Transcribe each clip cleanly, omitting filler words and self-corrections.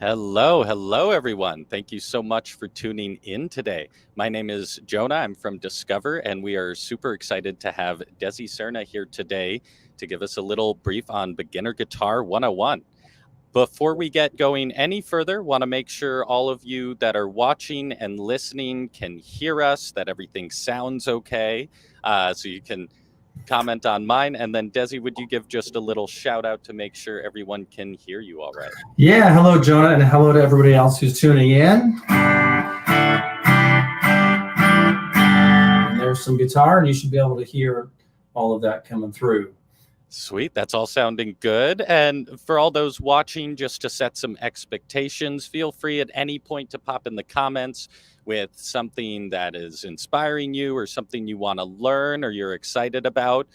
Hello, everyone. Thank you so much for tuning in today. My name is Jonah. I'm from Discover, and we are super excited to have Desi Serna here today to give us a little brief on Beginner Guitar 101. Before we get going any further, want to make sure all of you that are watching and listening can hear us, that everything sounds okay. So you can comment on mine. And then, Desi, would you give just a little shout out to make sure everyone can hear you all right? Yeah, hello, Jonah, and hello to everybody else who's tuning in. And there's some guitar, and you should be able to hear all of that coming through. Sweet. That's all sounding good. And for all those watching, just to set some expectations, feel free at any point to pop in the comments with something that is inspiring you or something you want to learn or you're excited about,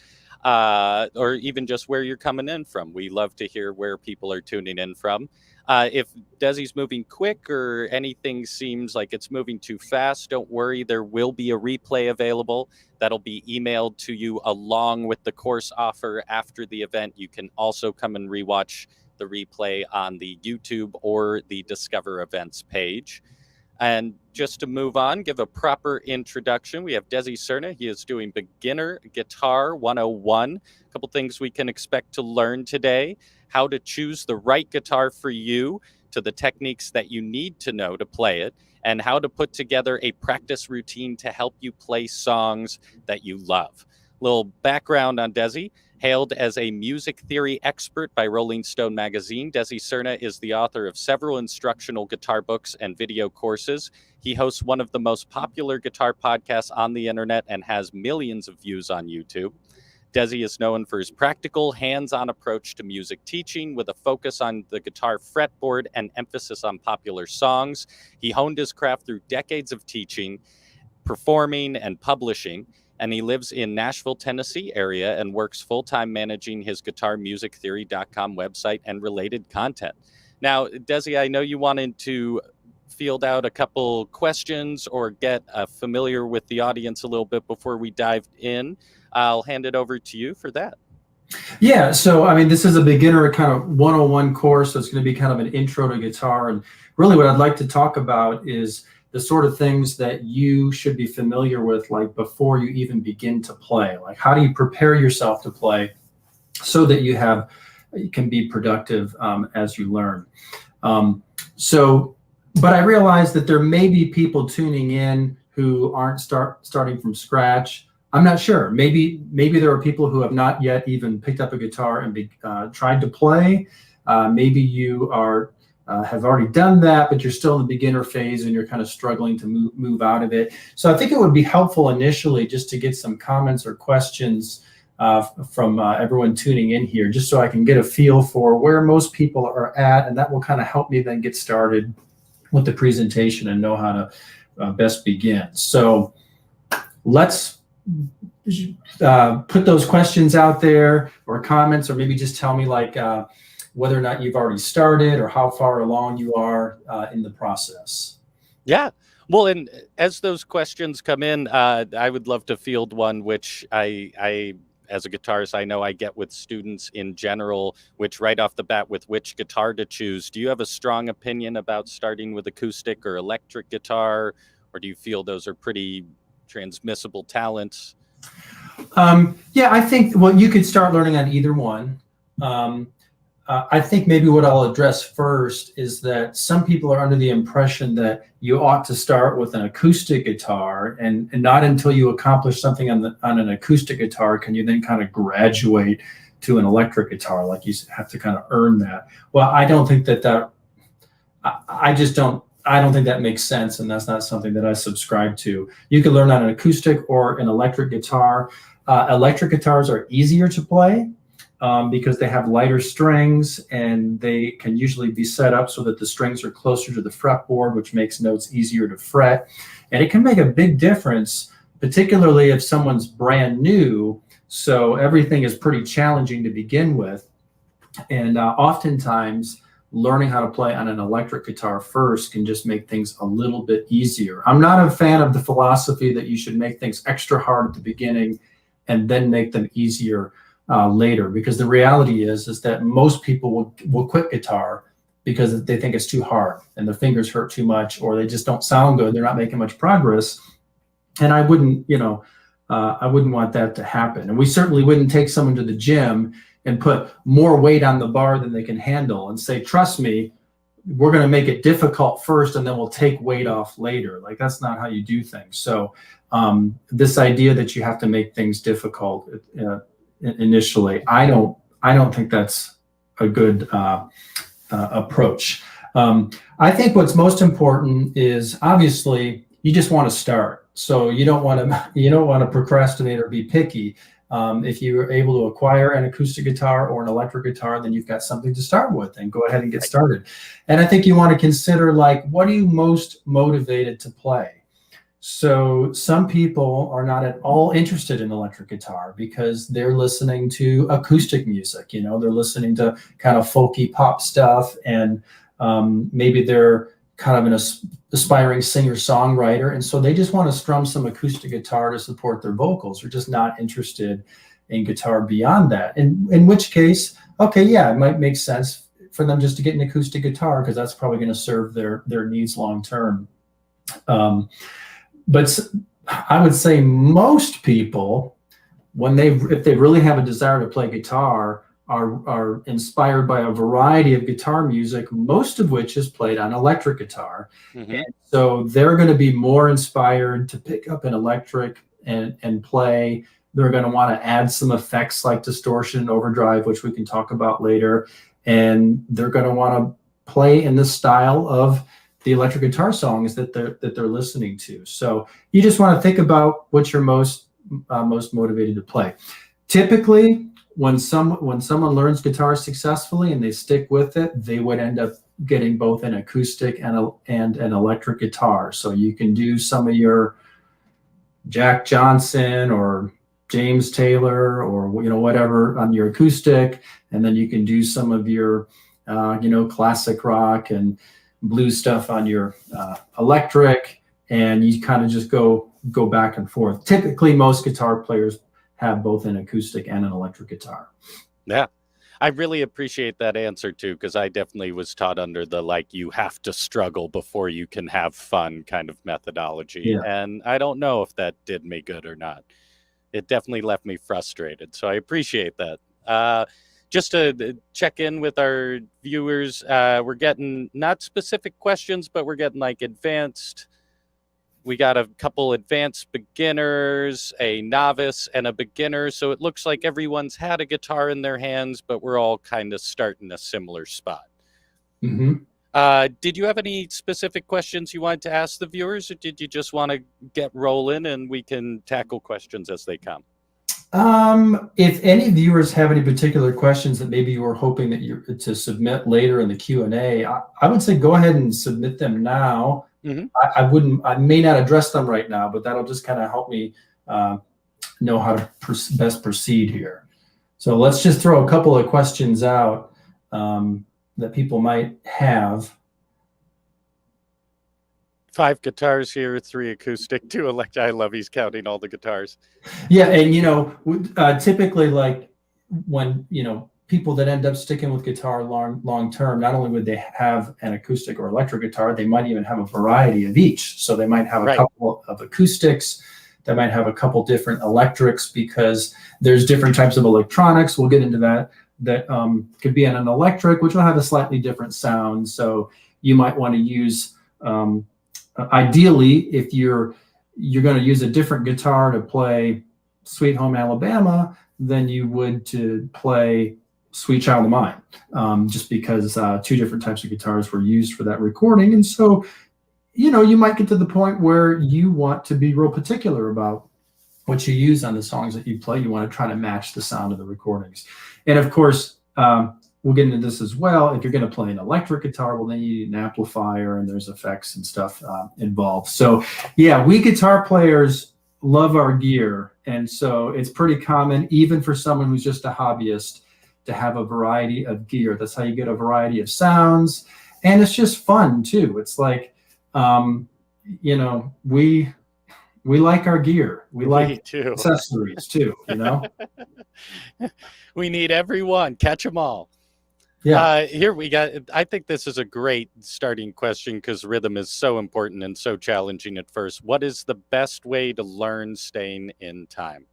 or even just where you're coming in from. We love to hear where people are tuning in from. If Desi's moving quick or anything seems like it's moving too fast, don't worry. There will be a replay available that'll be emailed to you along with the course offer after the event. You can also come and rewatch the replay on the YouTube or the Discover Events page. And just to move on, give a proper introduction. We have Desi Serna. He is doing Beginner Guitar 101. A couple things we can expect to learn today: how to choose the right guitar for you, to the techniques that you need to know to play it, and how to put together a practice routine to help you play songs that you love. Little background on Desi. Hailed as a music theory expert by Rolling Stone magazine, Desi Serna is the author of several instructional guitar books and video courses. He hosts one of the most popular guitar podcasts on the internet and has millions of views on YouTube. Desi is known for his practical, hands-on approach to music teaching with a focus on the guitar fretboard and emphasis on popular songs. He honed his craft through decades of teaching, performing, and publishing, and he lives in Nashville, Tennessee area and works full-time managing his guitarmusictheory.com website and related content. Now, Desi, I know you wanted to field out a couple questions or get familiar with the audience a little bit before we dive in. I'll hand it over to you for that. Yeah, so I mean, this is a beginner kind of 101 course, so it's going to be kind of an intro to guitar. And really what I'd like to talk about is the sort of things that you should be familiar with, like before you even begin to play. Like, how do you prepare yourself to play so that you can be productive as you learn? But I realize that there may be people tuning in who aren't starting from scratch. I'm not sure. Maybe there are people who have not yet even picked up a guitar and tried to play. Maybe you have already done that, but you're still in the beginner phase and you're kind of struggling to move out of it. So I think it would be helpful initially just to get some comments or questions from everyone tuning in here, just so I can get a feel for where most people are at, and that will kind of help me then get started with the presentation and know how to best begin. So let's put those questions out there, or comments, or maybe just tell me like whether or not you've already started or how far along you are in the process. Yeah. Well, and as those questions come in, I would love to field one, which I as a guitarist, I know I get with students in general, which right off the bat with which guitar to choose. Do you have a strong opinion about starting with acoustic or electric guitar, or do you feel those are pretty transmissible talents? Yeah, I think, well, you could start learning on either one. I think maybe what I'll address first is that some people are under the impression that you ought to start with an acoustic guitar, and not until you accomplish something on an acoustic guitar can you then kind of graduate to an electric guitar, like you have to kind of earn that. Well, I don't think I don't think that makes sense, and that's not something that I subscribe to. You can learn on an acoustic or an electric guitar. Electric guitars are easier to play because they have lighter strings, and they can usually be set up so that the strings are closer to the fretboard, which makes notes easier to fret. And it can make a big difference, particularly if someone's brand new, so everything is pretty challenging to begin with. And oftentimes, learning how to play on an electric guitar first can just make things a little bit easier. I'm not a fan of the philosophy that you should make things extra hard at the beginning and then make them easier later, because the reality is that most people will quit guitar because they think it's too hard and their fingers hurt too much, or they just don't sound good. They're not making much progress. And I wouldn't, I wouldn't want that to happen. And we certainly wouldn't take someone to the gym and put more weight on the bar than they can handle and say, trust me, we're going to make it difficult first and then we'll take weight off later. Like, that's not how you do things. So this idea that you have to make things difficult initially, I don't think that's a good approach. I think what's most important is, obviously, you just want to start. So you don't want to procrastinate or be picky. If you're able to acquire an acoustic guitar or an electric guitar, then you've got something to start with, and go ahead and get started. And I think you want to consider, like, what are you most motivated to play? So some people are not at all interested in electric guitar because they're listening to acoustic music. They're listening to kind of folky pop stuff, and maybe they're kind of an aspiring singer-songwriter, and so they just want to strum some acoustic guitar to support their vocals. They're just not interested in guitar beyond that. In which case, okay, yeah, it might make sense for them just to get an acoustic guitar, because that's probably going to serve their needs long term. But I would say most people, if they really have a desire to play guitar, are inspired by a variety of guitar music, most of which is played on electric guitar. Mm-hmm. And so they're going to be more inspired to pick up an electric and play. They're going to want to add some effects like distortion and overdrive, which we can talk about later. And they're going to want to play in the style of the electric guitar songs that they're listening to. So you just want to think about what you're most motivated to play. Typically, when someone learns guitar successfully and they stick with it, they would end up getting both an acoustic and an electric guitar. So you can do some of your Jack Johnson or James Taylor or whatever on your acoustic, and then you can do some of your classic rock and blues stuff on your electric, and you kind of just go back and forth. Typically, most guitar players have both an acoustic and an electric guitar. Yeah, I really appreciate that answer too, because I definitely was taught under the, like, you have to struggle before you can have fun kind of methodology. Yeah. And I don't know if that did me good or not. It definitely left me frustrated. So I appreciate that. Just to check in with our viewers, we're getting not specific questions, but we're getting like advanced. We got a couple advanced beginners, a novice, and a beginner. So it looks like everyone's had a guitar in their hands, but we're all kind of starting a similar spot. Mm-hmm. Did you have any specific questions you wanted to ask the viewers, or did you just want to get rolling and we can tackle questions as they come? If any viewers have any particular questions that maybe you were hoping that to submit later in the Q&A, I would say go ahead and submit them now. Mm-hmm. I may not address them right now, but that'll just kind of help me know how to best proceed here. So let's just throw a couple of questions out that people might have. 5 guitars here, 3 acoustic, 2 electric. I love he's counting all the guitars. Yeah, and typically, like, when people that end up sticking with guitar long term, not only would they have an acoustic or electric guitar, they might even have a variety of each. So they might have a couple of acoustics, they might have a couple different electrics, because there's different types of electronics. We'll get into that could be on an electric, which will have a slightly different sound. So you might want to use ideally, if you're going to use a different guitar to play Sweet Home Alabama than you would to play Sweet Child of Mine, just because 2 different types of guitars were used for that recording. And so, you might get to the point where you want to be real particular about what you use on the songs that you play. You want to try to match the sound of the recordings. And of course, we'll get into this as well. If you're going to play an electric guitar, well, then you need an amplifier, and there's effects and stuff involved. So yeah, we guitar players love our gear. And so it's pretty common, even for someone who's just a hobbyist, to have a variety of gear. That's how you get a variety of sounds. And it's just fun too. It's like, we like our gear. We like accessories too, We need everyone. Catch them all. Yeah. Here we got, I think this is a great starting question because rhythm is so important and so challenging at first. What is the best way to learn staying in time?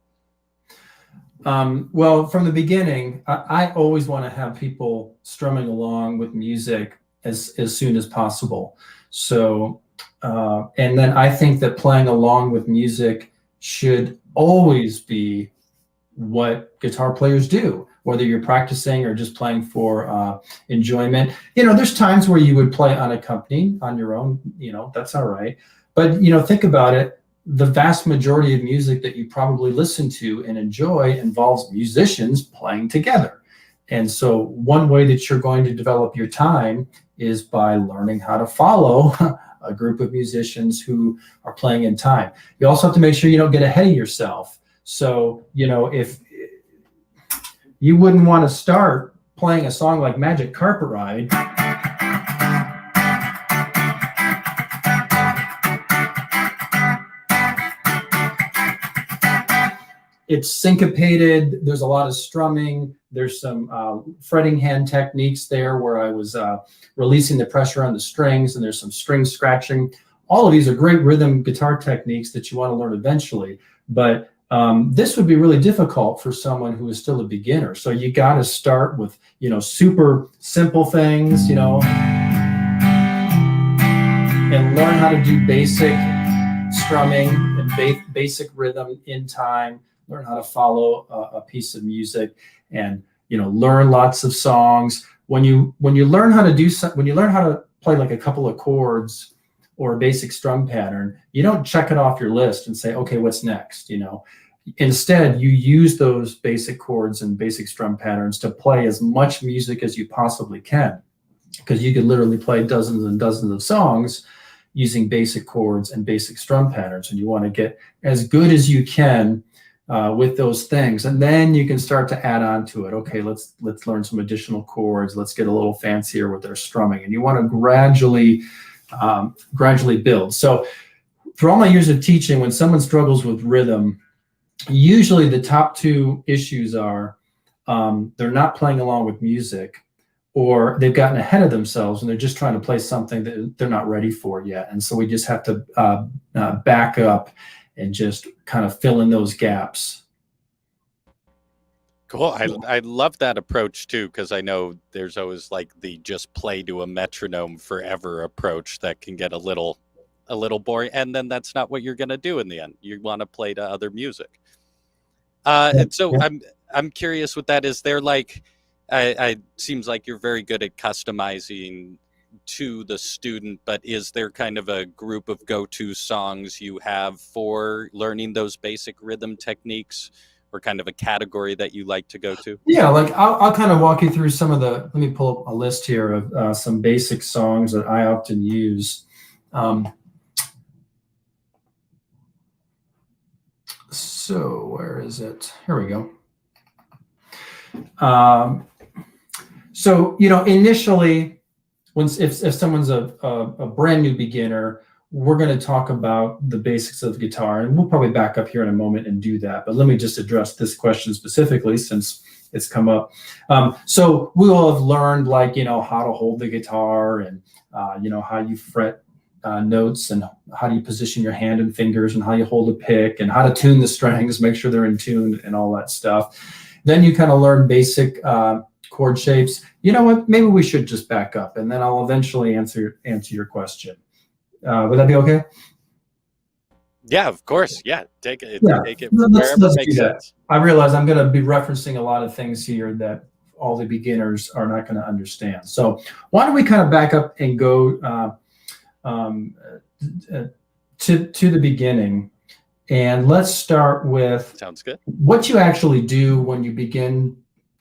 Well, from the beginning, I always want to have people strumming along with music as soon as possible. So, and then I think that playing along with music should always be what guitar players do, whether you're practicing or just playing for enjoyment. There's times where you would play unaccompanied on your own, that's all right. But, think about it. The vast majority of music that you probably listen to and enjoy involves musicians playing together. And so one way that you're going to develop your time is by learning how to follow a group of musicians who are playing in time. You also have to make sure you don't get ahead of yourself. So, if you wouldn't want to start playing a song like Magic Carpet Ride, it's syncopated. There's a lot of strumming. There's some fretting hand techniques there where I was releasing the pressure on the strings, and there's some string scratching. All of these are great rhythm guitar techniques that you want to learn eventually. But this would be really difficult for someone who is still a beginner. So you got to start with, super simple things, and learn how to do basic strumming and basic rhythm in time. Learn how to follow a piece of music, and learn lots of songs. When you learn how to play like a couple of chords or a basic strum pattern, you don't check it off your list and say, okay, what's next? Instead, you use those basic chords and basic strum patterns to play as much music as you possibly can, because you could literally play dozens and dozens of songs using basic chords and basic strum patterns, and you want to get as good as you can with those things, and then you can start to add on to it. Okay, let's learn some additional chords. Let's get a little fancier with our strumming, and you want to gradually build. So, for all my years of teaching, when someone struggles with rhythm, usually the top two issues are they're not playing along with music, or they've gotten ahead of themselves and they're just trying to play something that they're not ready for yet. And so we just have to back up and just kind of fill in those gaps. Cool. I love that approach too, because I know there's always like the just play to a metronome forever approach that can get a little boring, and then that's not what you're going to do in the end. You want to play to other music. And so Yeah. I'm curious with that. Is there like, I seems like you're very good at customizing to the student, but is there kind of a group of go-to songs you have for learning those basic rhythm techniques, or kind of a category that you like to go to? Yeah, like I'll kind of walk you through some of let me pull up a list here of some basic songs that I often use. So where is it? Here we go. So, initially, if someone's a brand new beginner, we're going to talk about the basics of guitar, and we'll probably back up here in a moment and do that. But let me just address this question specifically since it's come up. So we will have learned, like, how to hold the guitar, and how you fret notes, and how do you position your hand and fingers, and how you hold a pick, and how to tune the strings, make sure they're in tune, and all that stuff. Then you kind of learn basic chord shapes. You know what? Maybe we should just back up, and then I'll eventually answer your question. Would that be okay? Yeah, of course. Yeah, take it. Yeah. Take it Let's wherever do makes that. sense. I realize I'm going to be referencing a lot of things here that all the beginners are not going to understand. So why don't we kind of back up and go to the beginning, and let's start with Sounds good. what you actually do when you begin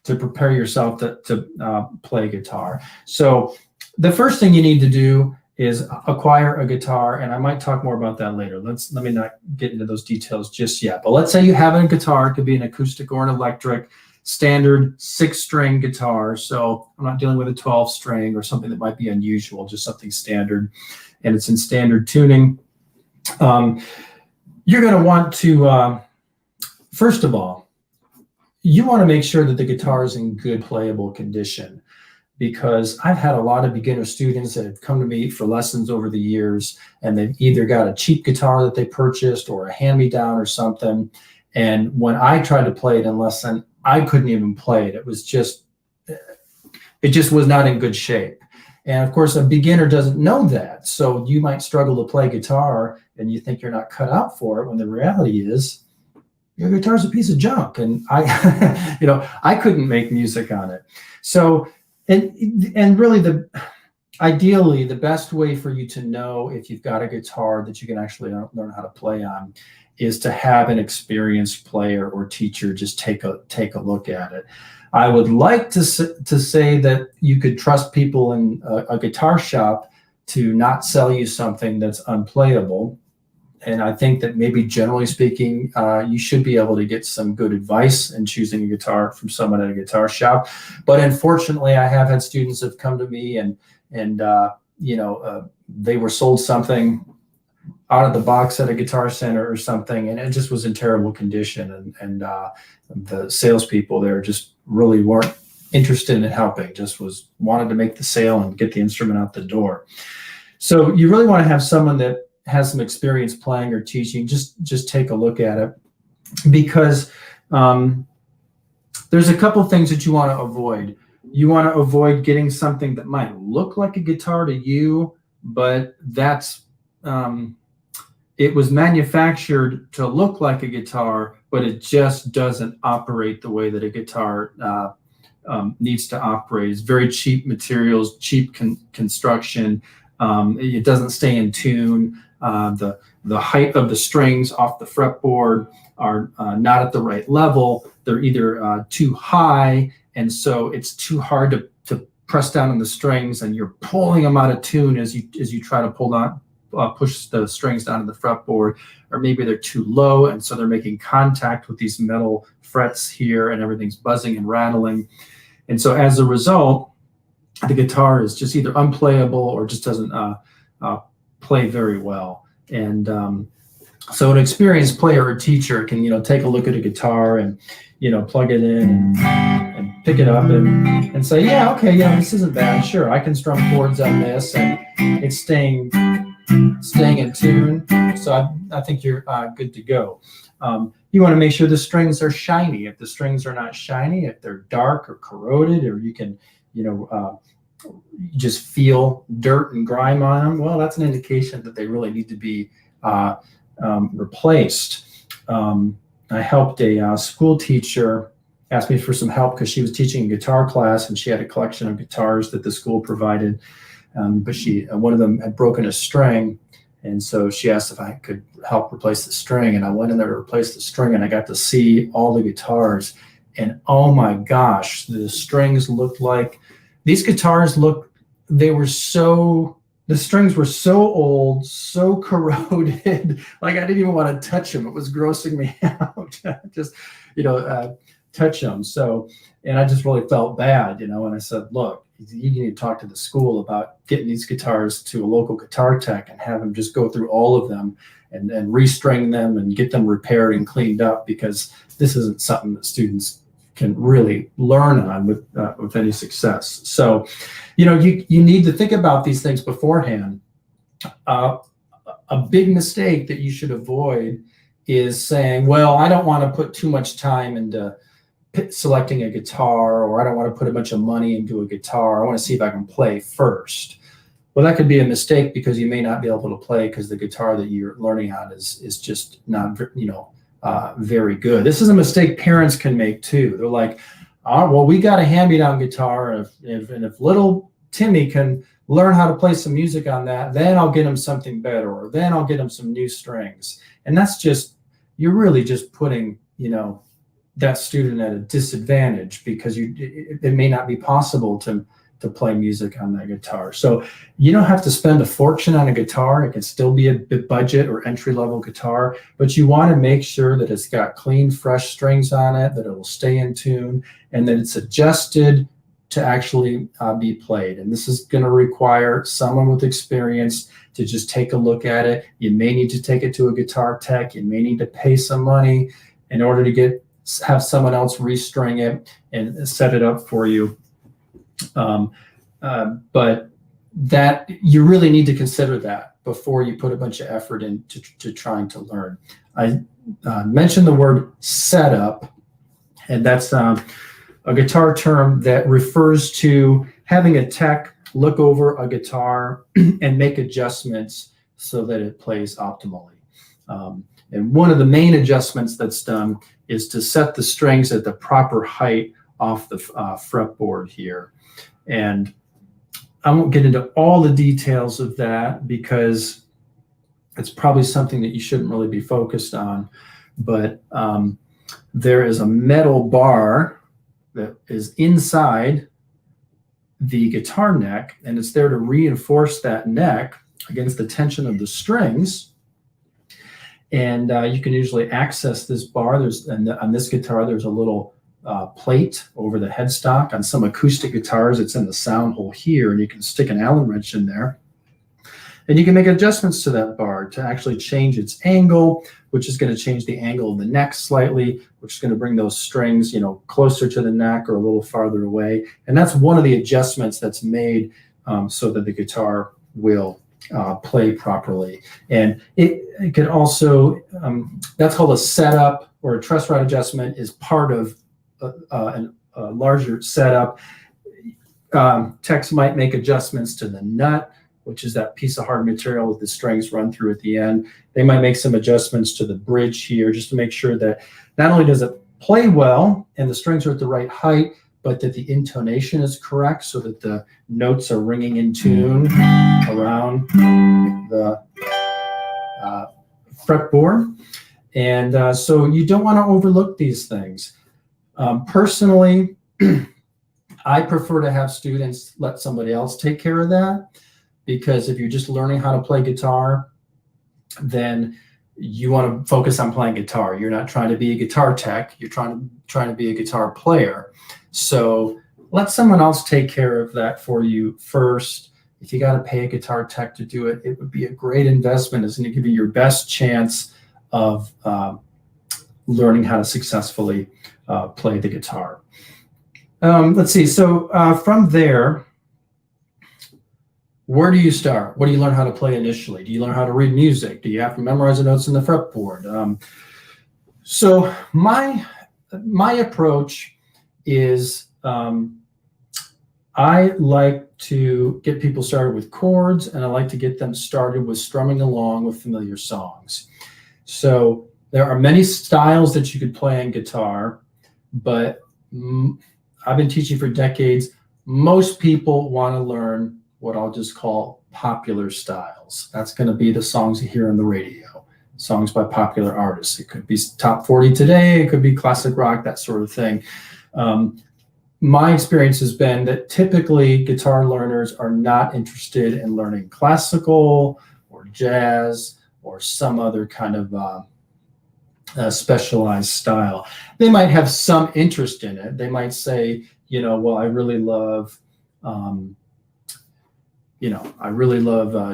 to prepare yourself to play guitar. So the first thing you need to do is acquire a guitar, and I might talk more about that later. Let me not get into those details just yet. But let's say you have a guitar. It could be an acoustic or an electric, standard 6-string guitar. So I'm not dealing with a 12-string or something that might be unusual, just something standard, and it's in standard tuning. You're going to want to, first of all, you want to make sure that the guitar is in good playable condition, because I've had a lot of beginner students that have come to me for lessons over the years, and they've either got a cheap guitar that they purchased or a hand-me-down or something. And when I tried to play it in lesson, I couldn't even play it. It just was not in good shape. And of course, a beginner doesn't know that. So you might struggle to play guitar and you think you're not cut out for it, when the reality is your guitar's a piece of junk. And I, I couldn't make music on it. So, and really ideally, the best way for you to know if you've got a guitar that you can actually learn how to play on is to have an experienced player or teacher just take a look at it. I would like to say that you could trust people in a guitar shop to not sell you something that's unplayable. And I think that maybe generally speaking, you should be able to get some good advice in choosing a guitar from someone at a guitar shop. But unfortunately, I have had students that have come to me and they were sold something out of the box at a Guitar Center or something, and it just was in terrible condition. And the salespeople there just really weren't interested in helping, just wanted to make the sale and get the instrument out the door. So you really want to have someone that has some experience playing or teaching. Just take a look at it, because there's a couple things that you want to avoid. You want to avoid getting something that might look like a guitar to you, but it was manufactured to look like a guitar, but it just doesn't operate the way that a guitar needs to operate. It's very cheap materials, cheap construction. It doesn't stay in tune. The height of the strings off the fretboard are not at the right level. They're either too high, and so it's too hard to press down on the strings, and you're pulling them out of tune as you try to push the strings down to the fretboard. Or maybe they're too low, and so they're making contact with these metal frets here, and everything's buzzing and rattling. And so as a result, the guitar is just either unplayable or just doesn't play very well. And so an experienced player or teacher can take a look at a guitar and plug it in and pick it up and say, yeah, okay, yeah, this isn't bad. Sure, I can strum chords on this, and it's staying in tune. So I think you're good to go. You want to make sure the strings are shiny. If the strings are not shiny, if they're dark or corroded, or you can, just feel dirt and grime on them, well, that's an indication that they really need to be replaced. I helped a school teacher ask me for some help because she was teaching a guitar class, and she had a collection of guitars that the school provided. But one of them had broken a string, and so she asked if I could help replace the string. And I went in there to replace the string, and I got to see all the guitars, and oh my gosh, the strings looked like these guitars the strings were so old, so corroded, like I didn't even want to touch them. It was grossing me out, just, touch them. So, and I just really felt bad, and I said, look, you need to talk to the school about getting these guitars to a local guitar tech and have them just go through all of them and restring them and get them repaired and cleaned up, because this isn't something that students can really learn on with any success. So, you need to think about these things beforehand. A big mistake that you should avoid is saying, well, I don't want to put too much time into selecting a guitar, or I don't want to put a bunch of money into a guitar. I want to see if I can play first. Well, that could be a mistake, because you may not be able to play because the guitar that you're learning on is just not, very good. This is a mistake parents can make too. They're like, oh, well, we got a hand-me-down guitar, and if little Timmy can learn how to play some music on that, then I'll get him something better, or then I'll get him some new strings. And you're really just putting, that student at a disadvantage, because it may not be possible to play music on that guitar. So you don't have to spend a fortune on a guitar. It can still be a budget or entry-level guitar, but you want to make sure that it's got clean, fresh strings on it, that it will stay in tune, and that it's adjusted to actually be played. And this is going to require someone with experience to just take a look at it. You may need to take it to a guitar tech. You may need to pay some money in order to have someone else restring it and set it up for you. But that you really need to consider that before you put a bunch of effort into to trying to learn. I mentioned the word setup, and that's a guitar term that refers to having a tech look over a guitar and make adjustments so that it plays optimally. And one of the main adjustments that's done is to set the strings at the proper height off the fretboard here. And I won't get into all the details of that because it's probably something that you shouldn't really be focused on. But there is a metal bar that is inside the guitar neck, and it's there to reinforce that neck against the tension of the strings. And you can usually access this bar. On this guitar, there's a little plate over the headstock. On some acoustic guitars, it's in the sound hole here, and you can stick an Allen wrench in there. And you can make adjustments to that bar to actually change its angle, which is going to change the angle of the neck slightly, which is going to bring those strings, closer to the neck or a little farther away. And that's one of the adjustments that's made so that the guitar will play properly. And it could also, that's called a setup, or a truss rod adjustment is part of a larger setup. Techs might make adjustments to the nut, which is that piece of hard material with the strings run through at the end. They might make some adjustments to the bridge here just to make sure that not only does it play well and the strings are at the right height, but that the intonation is correct so that the notes are ringing in tune around the fretboard. And so you don't want to overlook these things. Personally, I prefer to have students let somebody else take care of that, because if you're just learning how to play guitar, then you want to focus on playing guitar. You're not trying to be a guitar tech. You're trying to be a guitar player. So let someone else take care of that for you first. If you got to pay a guitar tech to do it, it would be a great investment. It's going to give you your best chance of learning how to successfully play the guitar. Let's see. So from there, where do you start? What do you learn how to play initially? Do you learn how to read music? Do you have to memorize the notes in the fretboard? So my approach is I like to get people started with chords, and I like to get them started with strumming along with familiar songs. So there are many styles that you could play on guitar, but I've been teaching for decades. Most people want to learn what I'll just call popular styles. That's going to be the songs you hear on the radio, songs by popular artists. It could be top 40 today, it could be classic rock, that sort of thing. My experience has been that typically guitar learners are not interested in learning classical or jazz or some other kind of specialized style. They might have some interest in it. They might say, well, I really love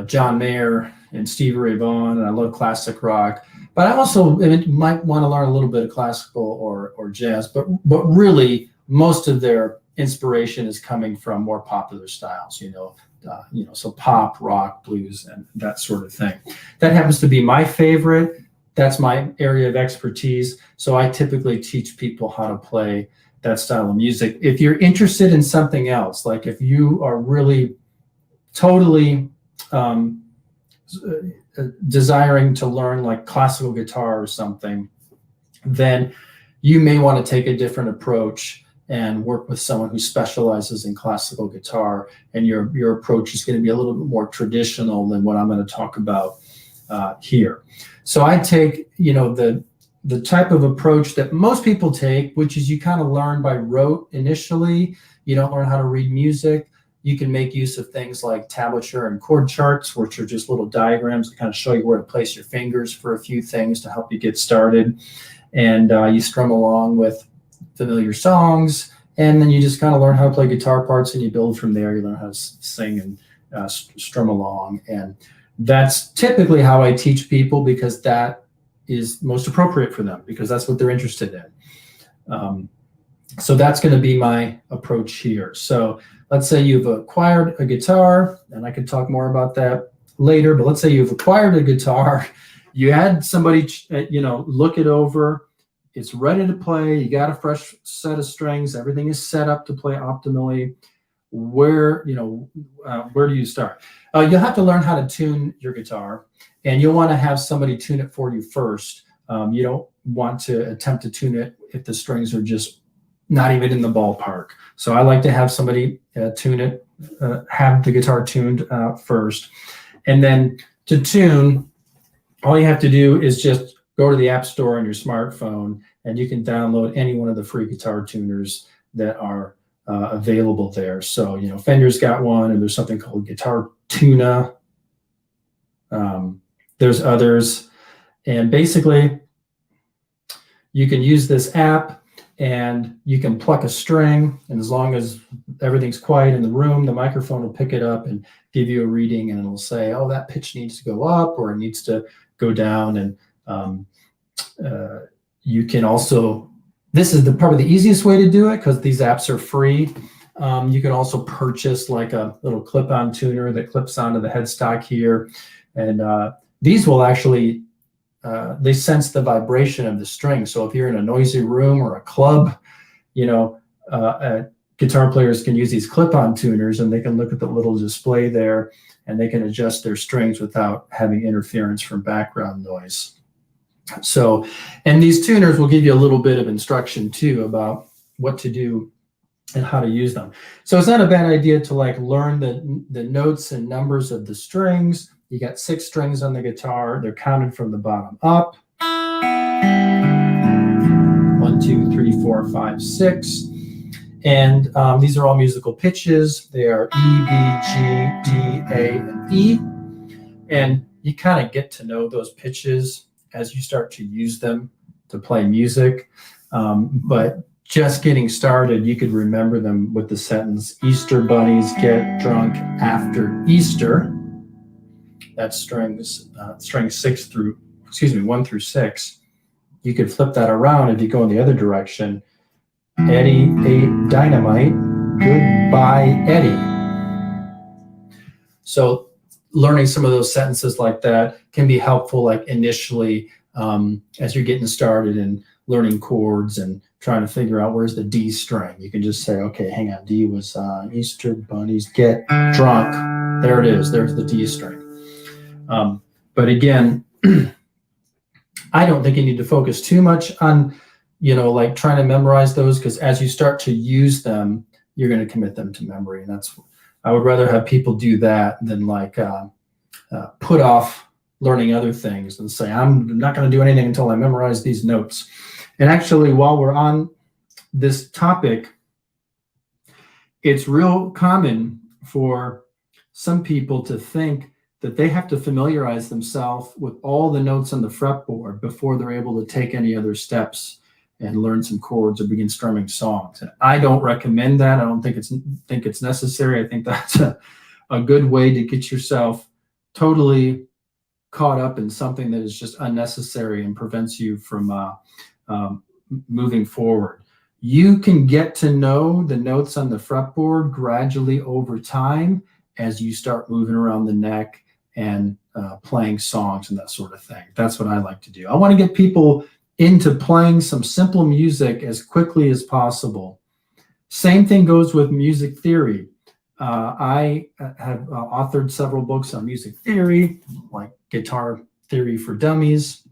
John Mayer and Stevie Ray Vaughan, and I love classic rock. But I also might want to learn a little bit of classical or jazz. But really, most of their inspiration is coming from more popular styles. So pop, rock, blues, and that sort of thing. That happens to be my favorite. That's my area of expertise. So I typically teach people how to play that style of music. If you're interested in something else, like if you are really totally desiring to learn like classical guitar or something, then you may want to take a different approach and work with someone who specializes in classical guitar, and your approach is going to be a little bit more traditional than what I'm going to talk about here. So I take the type of approach that most people take, which is you kind of learn by rote initially. You don't learn how to read music. You can make use of things like tablature and chord charts, which are just little diagrams that kind of show you where to place your fingers for a few things to help you get started. And you strum along with familiar songs, and then you just kind of learn how to play guitar parts, and you build from there. You learn how to sing and strum along. And that's typically how I teach people, because that is most appropriate for them, because that's what they're interested in. So that's going to be my approach here. So let's say you've acquired a guitar, and I can talk more about that later, but let's say you've acquired a guitar, you had somebody, look it over, it's ready to play, you got a fresh set of strings, everything is set up to play optimally. Where do you start? You'll have to learn how to tune your guitar, and you'll want to have somebody tune it for you first. You don't want to attempt to tune it if the strings are just not even in the ballpark. So I like to have somebody tune it, have the guitar tuned first. And then to tune, all you have to do is just go to the App Store on your smartphone, and you can download any one of the free guitar tuners that are available there. So, Fender's got one, and there's something called Guitar Tuna. There's others. And basically, you can use this app, and you can pluck a string, and as long as everything's quiet in the room, the microphone will pick it up and give you a reading, and it'll say, oh, that pitch needs to go up or it needs to go down. And you can also, this is probably the easiest way to do it because these apps are free. You can also purchase like a little clip-on tuner that clips onto the headstock here. And these will actually, they sense the vibration of the string. So if you're in a noisy room or a club, guitar players can use these clip-on tuners, and they can look at the little display there, and they can adjust their strings without having interference from background noise. So, and these tuners will give you a little bit of instruction too about what to do and how to use them. So it's not a bad idea to learn the notes and numbers of the strings. You got 6 strings on the guitar. They're counted from the bottom up. 1, 2, 3, 4, 5, 6. And these are all musical pitches. They are E, B, G, D, A, and E. And you kind of get to know those pitches as you start to use them to play music. But just getting started, you could remember them with the sentence, Easter bunnies get drunk after Easter. That's strings 1 through 6. You could flip that around if you go in the other direction. Eddie ate dynamite. Goodbye, Eddie. So learning some of those sentences like that can be helpful, initially as you're getting started and learning chords and trying to figure out where's the D string. You can just say, okay, hang on, D was Easter bunnies get drunk. There it is. There's the D string. But again, I don't think you need to focus too much on, trying to memorize those, because as you start to use them, you're going to commit them to memory. And I would rather have people do that than put off learning other things and say, I'm not going to do anything until I memorize these notes. And actually, while we're on this topic, it's real common for some people to think that they have to familiarize themselves with all the notes on the fretboard before they're able to take any other steps and learn some chords or begin strumming songs. And I don't recommend that. I don't think it's necessary. I think that's a good way to get yourself totally caught up in something that is just unnecessary and prevents you from moving forward. You can get to know the notes on the fretboard gradually over time as you start moving around the neck and playing songs and that sort of thing. That's what I like to do. I want to get people into playing some simple music as quickly as possible. Same thing goes with music theory. I have authored several books on music theory, like Guitar Theory for Dummies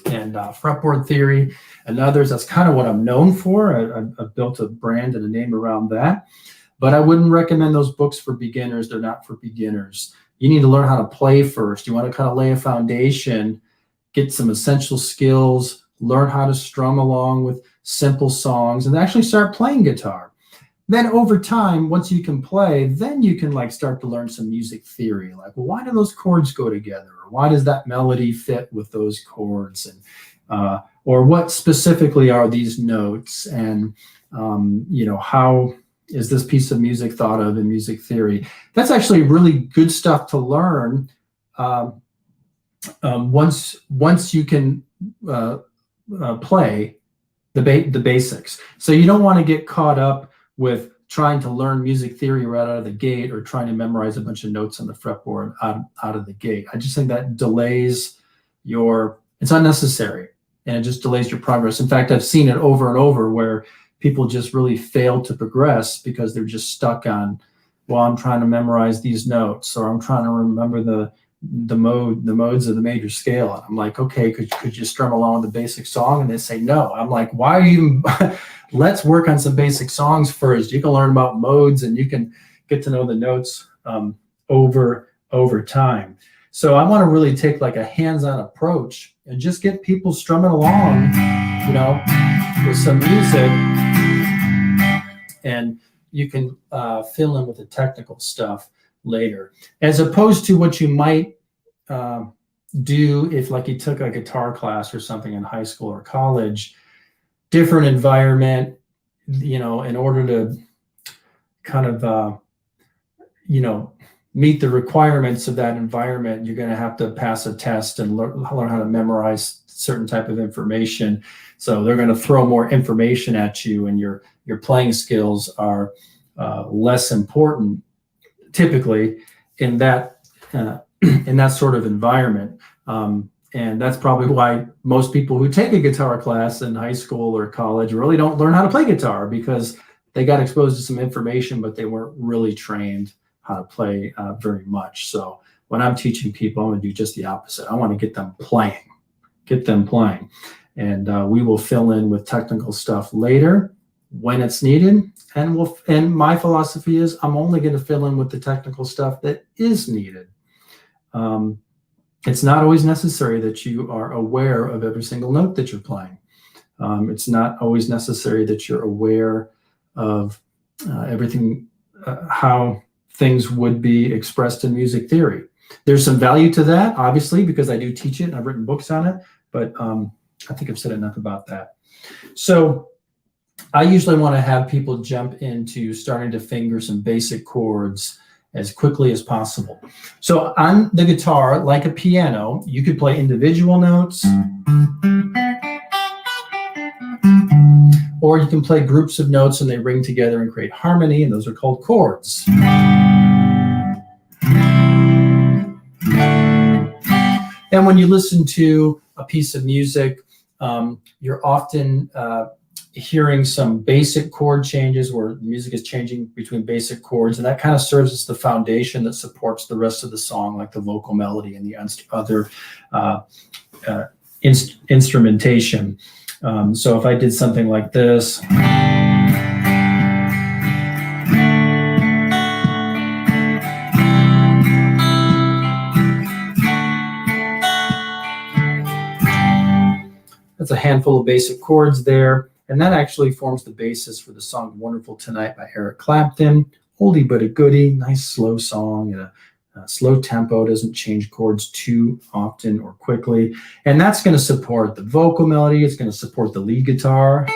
and Fretboard Theory and others. That's kind of what I'm known for. I've built a brand and a name around that. But I wouldn't recommend those books for beginners. They're not for beginners. You need to learn how to play first. You want to kind of lay a foundation, get some essential skills, learn how to strum along with simple songs, and actually start playing guitar. Then over time, once you can play, then you can start to learn some music theory. Well, why do those chords go together? Or why does that melody fit with those chords? And or what specifically are these notes? And how is this piece of music thought of in music theory? That's actually really good stuff to learn once you can play. the basics. So you don't want to get caught up with trying to learn music theory right out of the gate, or trying to memorize a bunch of notes on the fretboard out of the gate. I just think that delays it's unnecessary, and it just delays your progress. In fact, I've seen it over and over where people just really fail to progress because they're just stuck on, well, I'm trying to memorize these notes, or I'm trying to remember the modes of the major scale. And I'm like, okay, could you strum along the basic song? And they say no. I'm like, why are you even let's work on some basic songs first. You can learn about modes, and you can get to know the notes over time. So I want to really take like a hands-on approach and just get people strumming along, with some music, and you can fill in with the technical stuff later, as opposed to what you might do if like you took a guitar class or something in high school or college. Different environment, in order to kind of meet the requirements of that environment, you're going to have to pass a test and learn how to memorize certain type of information. So they're going to throw more information at you, and your playing skills are less important typically in that sort of environment. And that's probably why most people who take a guitar class in high school or college really don't learn how to play guitar, because they got exposed to some information, but they weren't really trained how to play very much. So when I'm teaching people, I'm going to do just the opposite. I want to get them playing. And we will fill in with technical stuff later when it's needed. And my philosophy is I'm only going to fill in with the technical stuff that is needed. It's not always necessary that you are aware of every single note that you're playing. It's not always necessary that you're aware of everything, how things would be expressed in music theory. There's some value to that, obviously, because I do teach it and I've written books on it, but I think I've said enough about that. So I usually want to have people jump into starting to finger some basic chords as quickly as possible. So on the guitar, like a piano, you could play individual notes, or you can play groups of notes and they ring together and create harmony, and those are called chords. And when you listen to a piece of music, you're often hearing some basic chord changes where the music is changing between basic chords, and that kind of serves as the foundation that supports the rest of the song, like the vocal melody and the other instrumentation. So if I did something like this, that's a handful of basic chords there. And that actually forms the basis for the song Wonderful Tonight by Eric Clapton. Oldie but a goodie, nice slow song in a slow tempo, doesn't change chords too often or quickly. And that's going to support the vocal melody. It's going to support the lead guitar.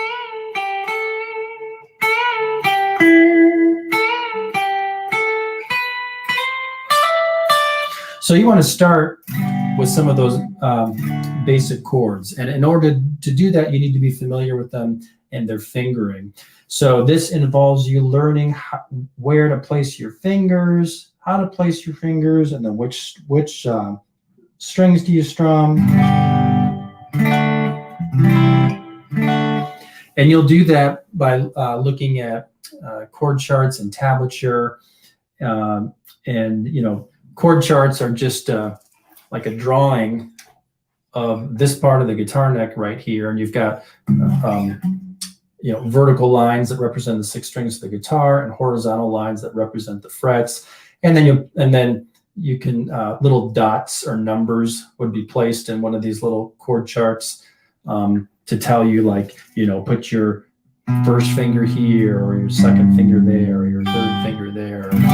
So you want to start with some of those basic chords. And in order to do that, you need to be familiar with them and their fingering. So this involves you learning where to place your fingers, how to place your fingers, and then which strings do you strum. And you'll do that by looking at chord charts and tablature. Chord charts are just like a drawing of this part of the guitar neck right here, and you've got vertical lines that represent the 6 strings of the guitar, and horizontal lines that represent the frets. And then you can little dots or numbers would be placed in one of these little chord charts to tell you, like, put your first finger here, or your second finger there, or your third finger there, and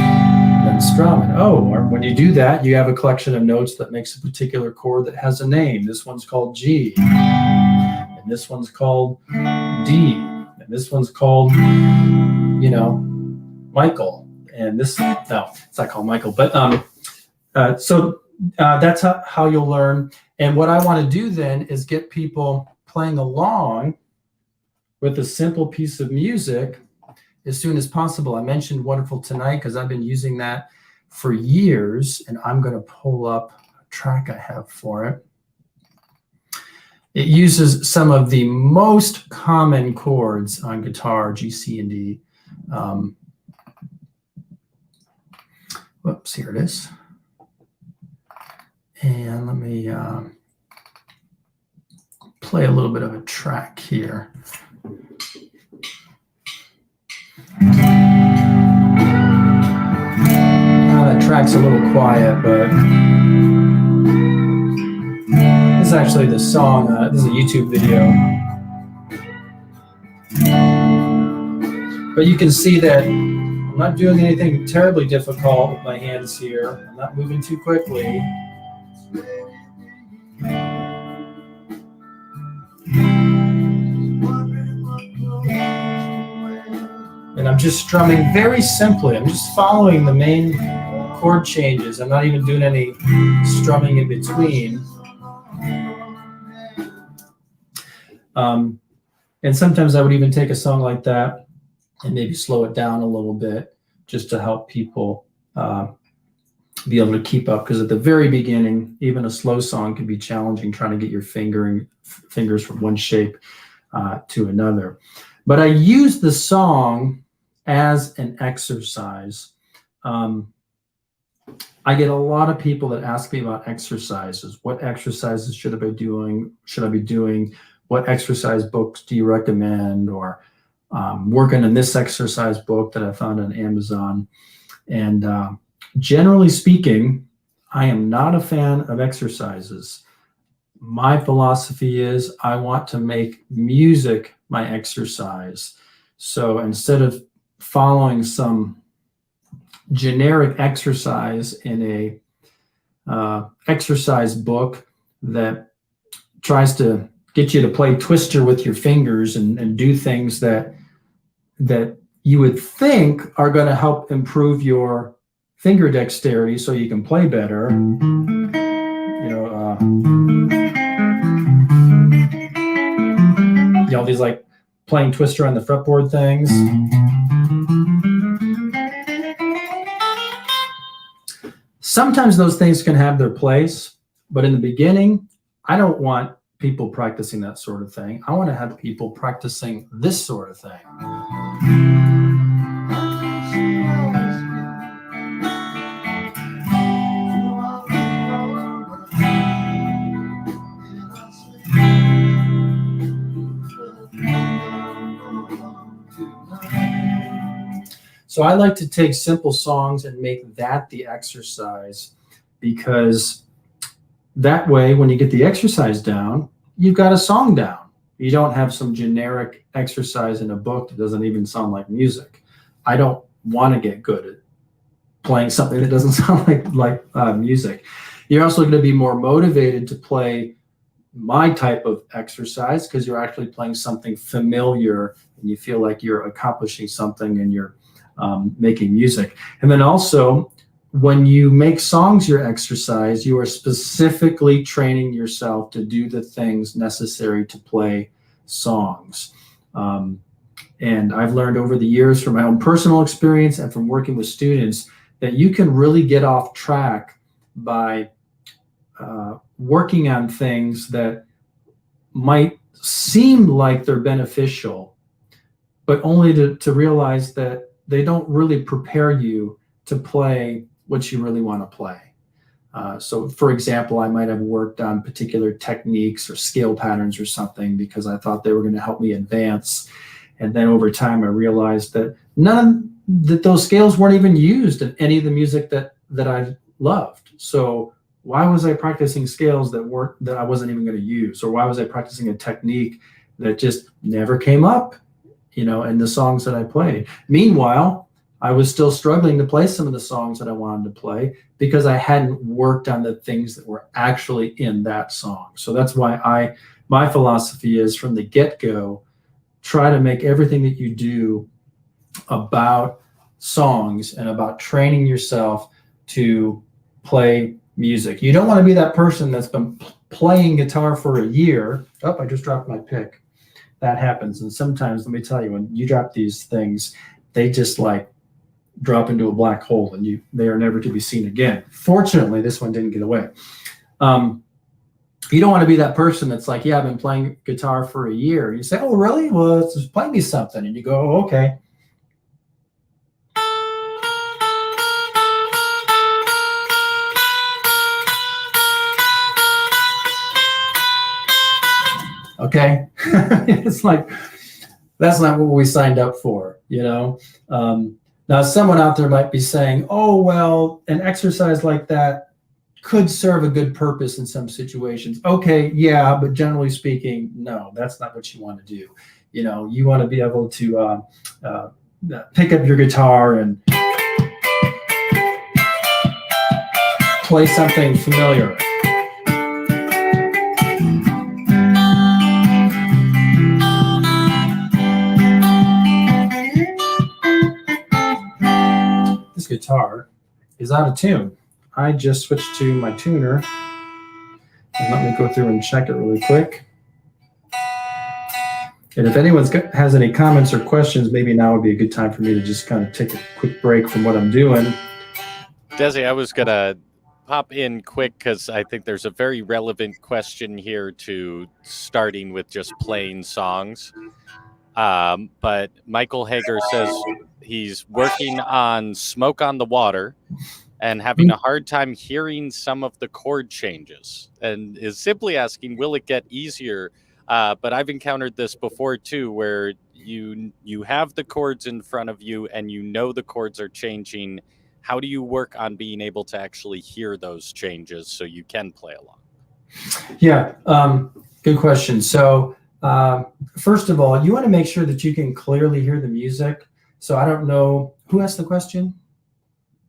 then strum. And when you do that, you have a collection of notes that makes a particular chord that has a name. This one's called G, and this one's called D, and this one's called, Michael. And this, no, it's not called Michael, but so that's how you'll learn. And what I want to do then is get people playing along with a simple piece of music as soon as possible. I mentioned Wonderful Tonight because I've been using that for years, and I'm going to pull up a track I have for it. It uses some of the most common chords on guitar, G, C, and D. Whoops, here it is. And let me play a little bit of a track here. That track's a little quiet, but this is actually the song. This is a YouTube video. But you can see that I'm not doing anything terribly difficult with my hands here. I'm not moving too quickly. And I'm just strumming very simply. I'm just following the main chord changes. I'm not even doing any strumming in between. And sometimes I would even take a song like that and maybe slow it down a little bit just to help people be able to keep up. Because at the very beginning, even a slow song can be challenging, trying to get your fingers from one shape to another. But I use the song as an exercise. I get a lot of people that ask me about exercises. What exercises should I be doing? What exercise books do you recommend? Or working on this exercise book that I found on Amazon. And generally speaking, I am not a fan of exercises. My philosophy is I want to make music my exercise. So instead of following some generic exercise in a exercise book that tries to get you to play Twister with your fingers and do things that you would think are going to help improve your finger dexterity so you can play better. These like playing Twister on the fretboard things. Sometimes those things can have their place, but in the beginning, I don't want people practicing that sort of thing. I want to have people practicing this sort of thing. So I like to take simple songs and make that the exercise, because that way, when you get the exercise down, you've got a song down. You don't have some generic exercise in a book that doesn't even sound like music. I don't want to get good at playing something that doesn't sound like music. You're also going to be more motivated to play my type of exercise because you're actually playing something familiar and you feel like you're accomplishing something and you're making music. And then also, when you make songs your exercise, you are specifically training yourself to do the things necessary to play songs. And I've learned over the years from my own personal experience and from working with students that you can really get off track by working on things that might seem like they're beneficial, but only to realize that they don't really prepare you to play what you really want to play. So for example, I might have worked on particular techniques or scale patterns or something because I thought they were going to help me advance. And then over time, I realized that those scales weren't even used in any of the music that I loved. So why was I practicing scales that I wasn't even going to use? Or why was I practicing a technique that just never came up, in the songs that I played? Meanwhile, I was still struggling to play some of the songs that I wanted to play because I hadn't worked on the things that were actually in that song. So that's why my philosophy is from the get-go, try to make everything that you do about songs and about training yourself to play music. You don't want to be that person that's been playing guitar for a year. Oh, I just dropped my pick. that happens. And sometimes, let me tell you, when you drop these things, they just like drop into a black hole, and they are never to be seen again. Fortunately, this one didn't get away. You don't want to be that person that's like, yeah, I've been playing guitar for a year. You say, oh, really? Well, just play me something. And you go, oh, okay. Okay. It's like, that's not what we signed up for, you know? Now, someone out there might be saying, oh, well, an exercise like that could serve a good purpose in some situations. Okay, yeah, but generally speaking, no, that's not what you want to do. You know, you want to be able to pick up your guitar and play something familiar. This guitar is out of tune. I just switched to my tuner, and let me go through and check it really quick. And if anyone has any comments or questions, maybe now would be a good time for me to just kind of take a quick break from what I'm doing. Desi, I was going to pop in quick because I think there's a very relevant question here to starting with just playing songs. But Michael Hager says he's working on Smoke on the Water and having a hard time hearing some of the chord changes, and is simply asking, will it get easier? But I've encountered this before too, where you have the chords in front of you and you know the chords are changing. How do you work on being able to actually hear those changes so you can play along? Yeah, good question. So first of all, you want to make sure that you can clearly hear the music. So I don't know, who asked the question?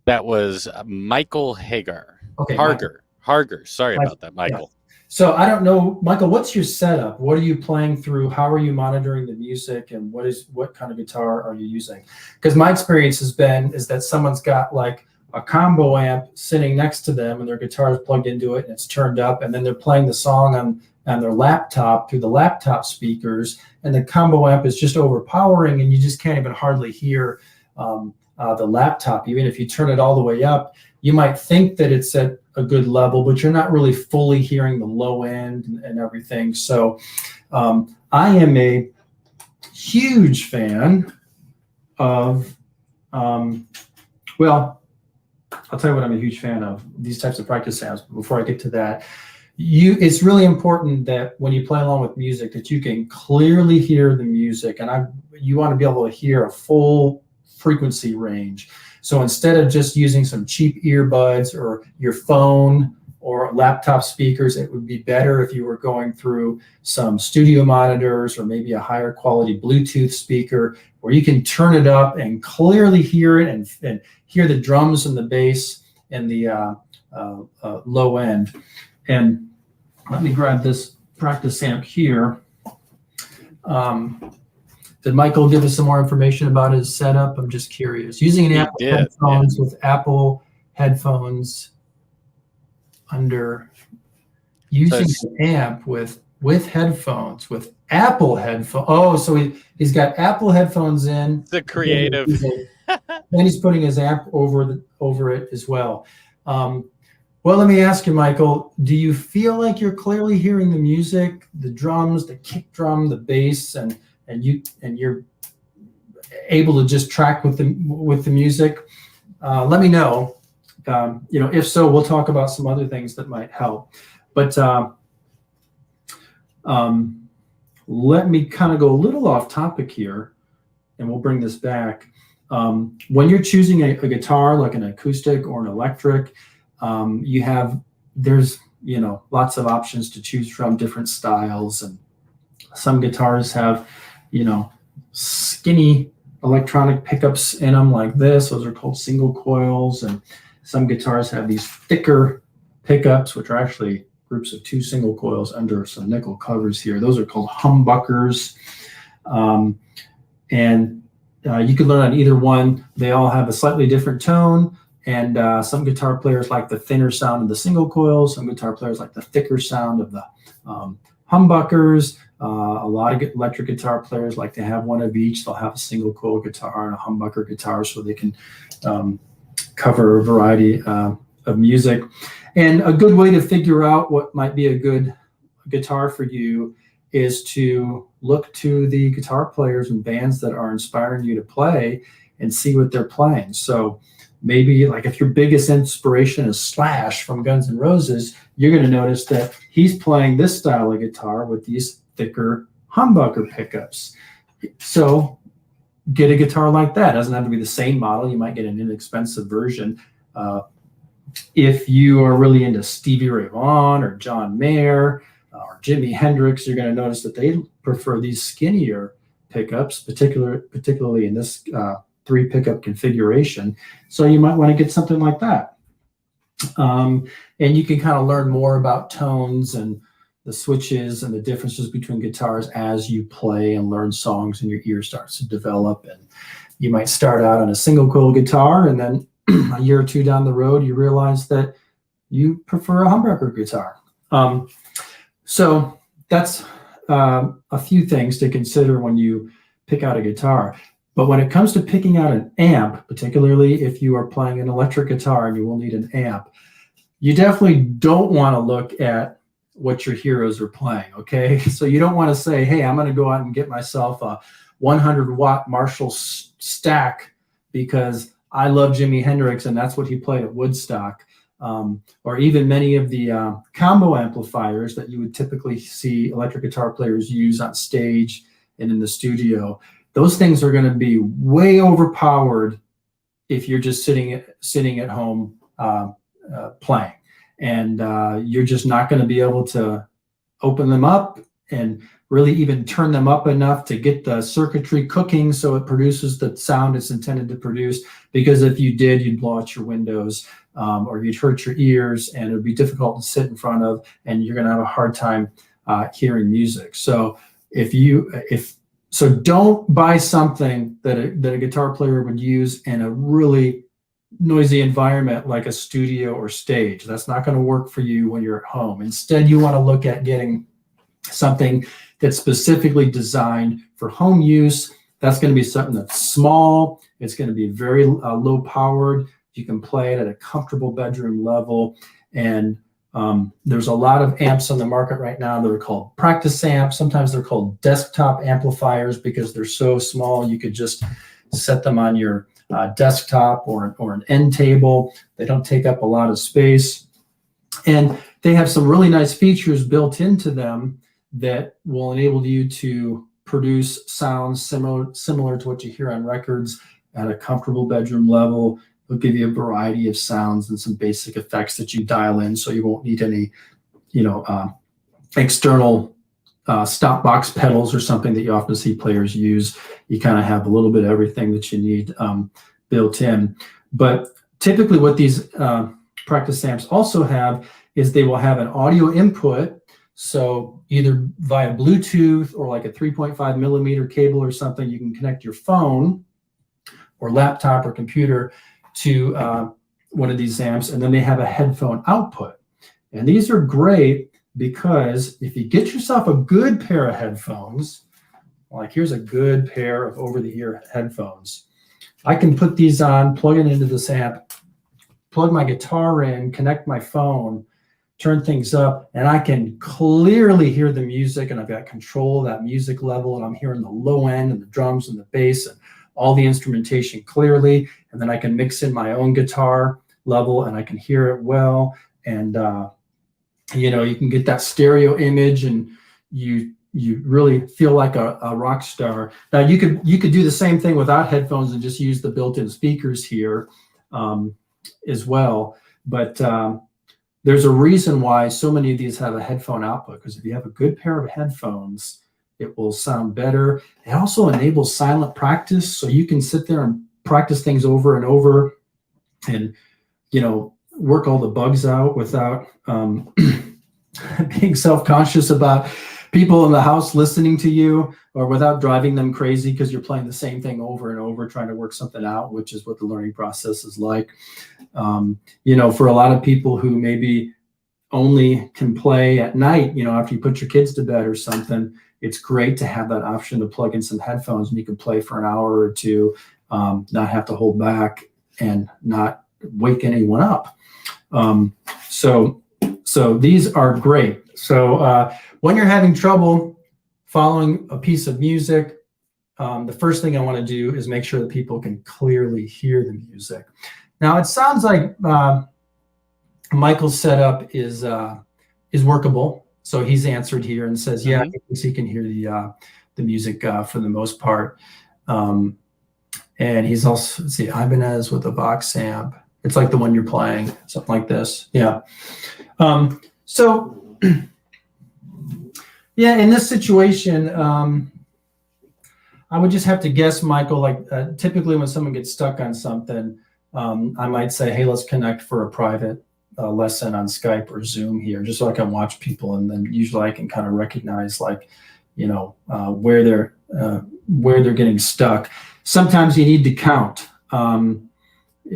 That was Michael Hager. Okay, Harger. Sorry about that, Michael. Yeah. So I don't know, Michael, what's your setup? What are you playing through? How are you monitoring the music? And what kind of guitar are you using? Because my experience is that someone's got like a combo amp sitting next to them and their guitar is plugged into it and it's turned up, and then they're playing the song on their laptop through the laptop speakers, and the combo amp is just overpowering and you just can't even hardly hear the laptop. Even if you turn it all the way up, you might think that it's at a good level, but you're not really fully hearing the low end and everything. So I am a huge fan of, well, I'll tell you what I'm a huge fan of, these types of practice amps. But before I get to that, it's really important that when you play along with music that you can clearly hear the music, and you want to be able to hear a full frequency range. So instead of just using some cheap earbuds or your phone or laptop speakers, it would be better if you were going through some studio monitors or maybe a higher quality Bluetooth speaker where you can turn it up and clearly hear it and hear the drums and the bass and the low end. And let me grab this practice amp here. Did Michael give us some more information about his setup? I'm just curious. Using an Apple headphones with Apple headphones using an amp with headphones with Apple headphones. Oh, so he's got Apple headphones in. The creative. And he's putting his amp over it as well. Well, let me ask you, Michael, do you feel like you're clearly hearing the music, the drums, the kick drum, the bass, and you're able to just track with the music? Let me know. If so, we'll talk about some other things that might help. But let me kind of go a little off topic here, and we'll bring this back. When you're choosing a guitar, like an acoustic or an electric, there's lots of options to choose from, different styles, and some guitars have skinny electronic pickups in them like this. Those are called single coils. And some guitars have these thicker pickups, which are actually groups of 2 single coils under some nickel covers here. Those are called humbuckers. And you can learn on either one. They all have a slightly different tone. And some guitar players like the thinner sound of the single coils. Some guitar players like the thicker sound of the humbuckers. A lot of electric guitar players like to have one of each. They'll have a single coil guitar and a humbucker guitar so they can cover a variety of music. And a good way to figure out what might be a good guitar for you is to look to the guitar players and bands that are inspiring you to play and see what they're playing. So maybe like if your biggest inspiration is Slash from Guns N' Roses, you're going to notice that he's playing this style of guitar with these thicker humbucker pickups. So get a guitar like that. It doesn't have to be the same model. You might get an inexpensive version. If you are really into Stevie Ray Vaughan or John Mayer or Jimi Hendrix, you're going to notice that they prefer these skinnier pickups, particularly in this 3 pickup configuration. So you might want to get something like that. And you can kind of learn more about tones and the switches and the differences between guitars as you play and learn songs and your ear starts to develop. And you might start out on a single coil guitar, and then a year or 2 down the road, you realize that you prefer a humbucker guitar. So that's a few things to consider when you pick out a guitar. But when it comes to picking out an amp, particularly if you are playing an electric guitar and you will need an amp, you definitely don't want to look at what your heroes are playing, okay? So you don't want to say, hey, I'm going to go out and get myself a 100-watt Marshall stack because I love Jimi Hendrix and that's what he played at Woodstock. Or even many of the combo amplifiers that you would typically see electric guitar players use on stage and in the studio. Those things are going to be way overpowered if you're just sitting at home playing. And you're just not going to be able to open them up and really even turn them up enough to get the circuitry cooking so it produces the sound it's intended to produce. Because if you did, you'd blow out your windows or you'd hurt your ears and it would be difficult to sit in front of, and you're going to have a hard time hearing music. So So don't buy something that a guitar player would use in a really noisy environment like a studio or stage. That's not going to work for you when you're at home. Instead, you want to look at getting something that's specifically designed for home use. That's going to be something that's small. It's going to be very low powered. You can play it at a comfortable bedroom level. And there's a lot of amps on the market right now that are called practice amps. Sometimes they're called desktop amplifiers because they're so small you could just set them on your desktop or an end table. They don't take up a lot of space. And they have some really nice features built into them that will enable you to produce sounds similar to what you hear on records at a comfortable bedroom level. It'll give you a variety of sounds and some basic effects that you dial in, so you won't need any, external stop box pedals or something that you often see players use. You kind of have a little bit of everything that you need built in. But typically what these practice amps also have is they will have an audio input. So either via Bluetooth or like a 3.5 millimeter cable or something, you can connect your phone or laptop or computer to one of these amps, and then they have a headphone output. And these are great because if you get yourself a good pair of headphones, like here's a good pair of over-the-ear headphones, I can put these on, plug it into this amp, plug my guitar in, connect my phone, turn things up, and I can clearly hear the music, and I've got control of that music level, and I'm hearing the low end and the drums and the bass and all the instrumentation clearly, and then I can mix in my own guitar level and I can hear it well. And you can get that stereo image and you really feel like a rock star. Now you could do the same thing without headphones and just use the built-in speakers here as well. But there's a reason why so many of these have a headphone output, because if you have a good pair of headphones, it will sound better. It also enables silent practice, so you can sit there and practice things over and over and, work all the bugs out without being self-conscious about people in the house listening to you, or without driving them crazy because you're playing the same thing over and over, trying to work something out, which is what the learning process is like. For a lot of people who maybe only can play at night, after you put your kids to bed or something, it's great to have that option to plug in some headphones and you can play for an hour or two, not have to hold back and not wake anyone up. So these are great. So when you're having trouble following a piece of music, the first thing I want to do is make sure that people can clearly hear the music. Now it sounds like Michael's setup is workable. So he's answered here and says, yeah, he thinks he can hear the music for the most part. And he's also, let's see, Ibanez with a Vox amp. It's like the one you're playing, something like this. Yeah. So yeah, in this situation, I would just have to guess, Michael, like typically when someone gets stuck on something, I might say, hey, let's connect for a private lesson on Skype or Zoom here, just so I can watch people. And then usually I can kind of recognize, like, you know, where they're getting stuck. Sometimes you need to count.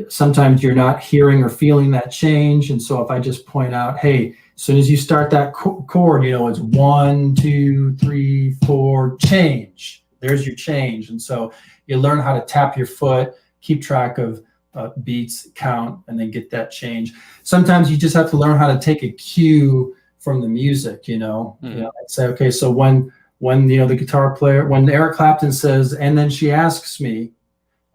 Sometimes you're not hearing or feeling that change. And so if I just point out, hey, as soon as you start that chord, you know, it's 1, 2, 3, 4, change. There's your change. And so you learn how to tap your foot, keep track of beats, count, and then get that change. Sometimes you just have to learn how to take a cue from the music, you know. You know, I'd say, okay, so when you know the guitar player, when Eric Clapton says, and then she asks me,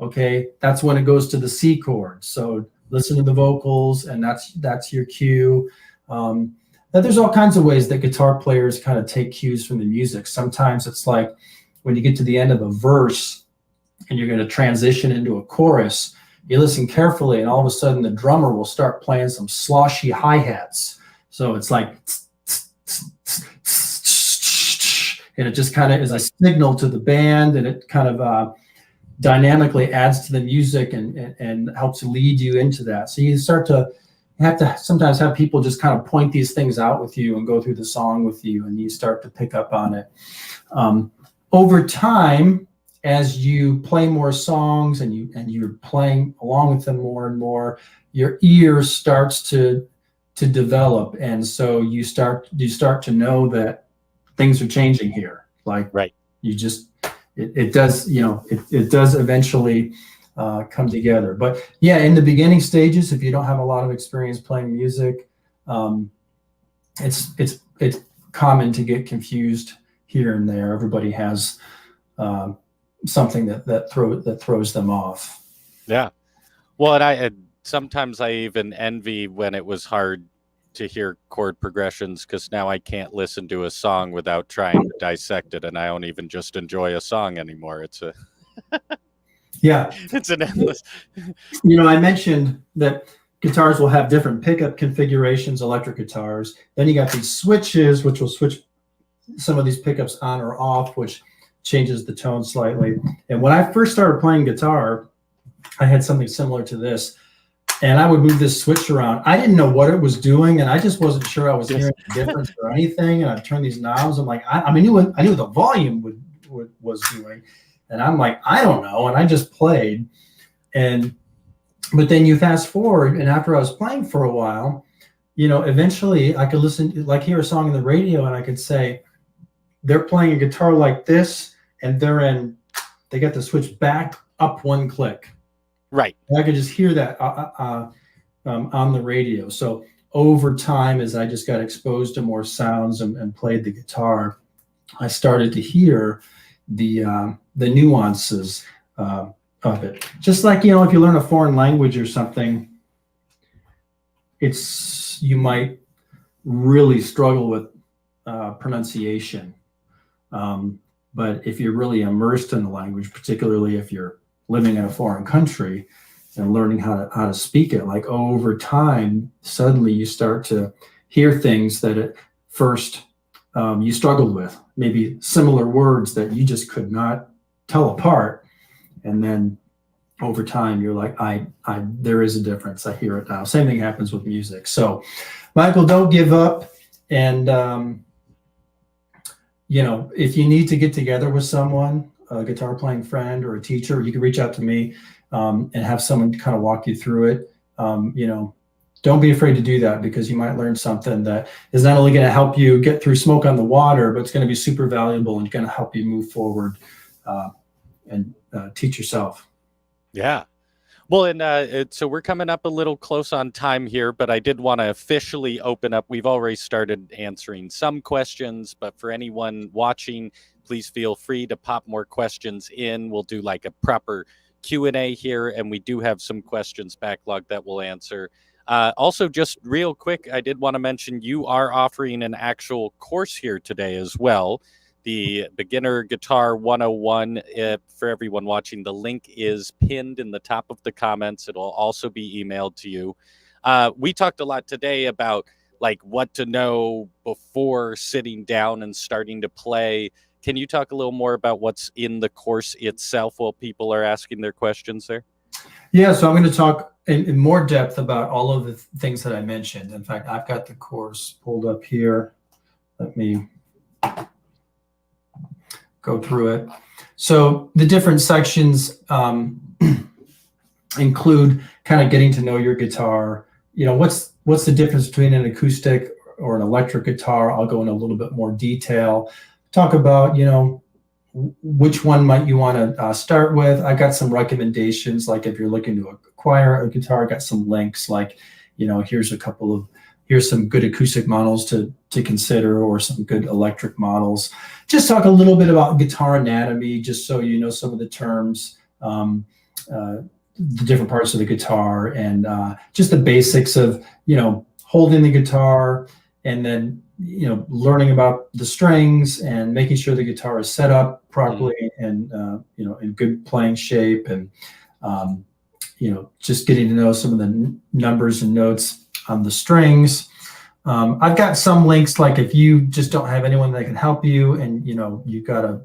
okay, that's when it goes to the C chord. So listen to the vocals, and that's your cue. But there's all kinds of ways that guitar players kind of take cues from the music. Sometimes it's like when you get to the end of a verse and you're going to transition into a chorus, you listen carefully, and all of a sudden the drummer will start playing some sloshy hi-hats. So it's like, and it just kind of is a signal to the band, and it kind of dynamically adds to the music and helps lead you into that. So you have to sometimes have people just kind of point these things out with you and go through the song with you, and you start to pick up on it. Over time, as you play more songs and you're playing along with them more and more, your ear starts to develop, and so you start to know that things are changing here. Like, right, you just it does, you know, it does eventually come together. But yeah, in the beginning stages, if you don't have a lot of experience playing music, it's common to get confused here and there. Everybody has something that throws them off. Yeah. Well, and I sometimes I even envy when it was hard to hear chord progressions, because now I can't listen to a song without trying to dissect it, and I don't even just enjoy a song anymore. It's a yeah, it's an endless. You know, I mentioned that guitars will have different pickup configurations, electric guitars. Then you got these switches, which will switch some of these pickups on or off, which changes the tone slightly. And when I first started playing guitar, I had something similar to this, and I would move this switch around. I didn't know what it was doing, and I just wasn't sure I was hearing the difference or anything. And I'd turn these knobs. I'm like, I knew what the volume was doing, and I'm like, I don't know. And I just played, but then you fast forward, and after I was playing for a while, you know, eventually I could hear a song on the radio, and I could say, they're playing a guitar like this, and they got the switch back up one click. Right. And I could just hear that on the radio. So over time, as I just got exposed to more sounds and played the guitar, I started to hear the nuances of it. Just like, you know, if you learn a foreign language or something, you might really struggle with pronunciation. But if you're really immersed in the language, particularly if you're living in a foreign country and learning how to speak it, like over time, suddenly you start to hear things that at first you struggled with, maybe similar words that you just could not tell apart. And then over time, you're like, there is a difference. I hear it now. Same thing happens with music. So, Michael, don't give up. And, you know, if you need to get together with someone, a guitar playing friend or a teacher, you can reach out to me and have someone kind of walk you through it. You know, don't be afraid to do that, because you might learn something that is not only going to help you get through smoke on the water, but it's going to be super valuable and going to help you move forward and teach yourself. Yeah. Well, and so we're coming up a little close on time here, but I did want to officially open up. We've already started answering some questions, but for anyone watching, please feel free to pop more questions in. We'll do like a proper Q&A here, and we do have some questions backlogged that we'll answer. Also, just real quick, I did want to mention you are offering an actual course here today as well. The Beginner Guitar 101, for everyone watching, the link is pinned in the top of the comments. It'll also be emailed to you. We talked a lot today about like what to know before sitting down and starting to play. Can you talk a little more about what's in the course itself while people are asking their questions there? Yeah, so I'm going to talk in more depth about all of the things that I mentioned. In fact, I've got the course pulled up here. Let me go through it. So the different sections include kind of getting to know your guitar. You know, what's the difference between an acoustic or an electric guitar? I'll go into a little bit more detail. Talk about, you know, which one might you want to start with. I got some recommendations, like if you're looking to acquire a guitar, I got some links, like, you know, here's some good acoustic models to consider, or some good electric models. Just talk a little bit about guitar anatomy, just so you know some of the terms, the different parts of the guitar, and just the basics of, you know, holding the guitar, and then, you know, learning about the strings and making sure the guitar is set up properly and, you know, in good playing shape, and, you know, just getting to know some of the numbers and notes on the strings. I've got some links, like if you just don't have anyone that can help you, and, you know, you've got to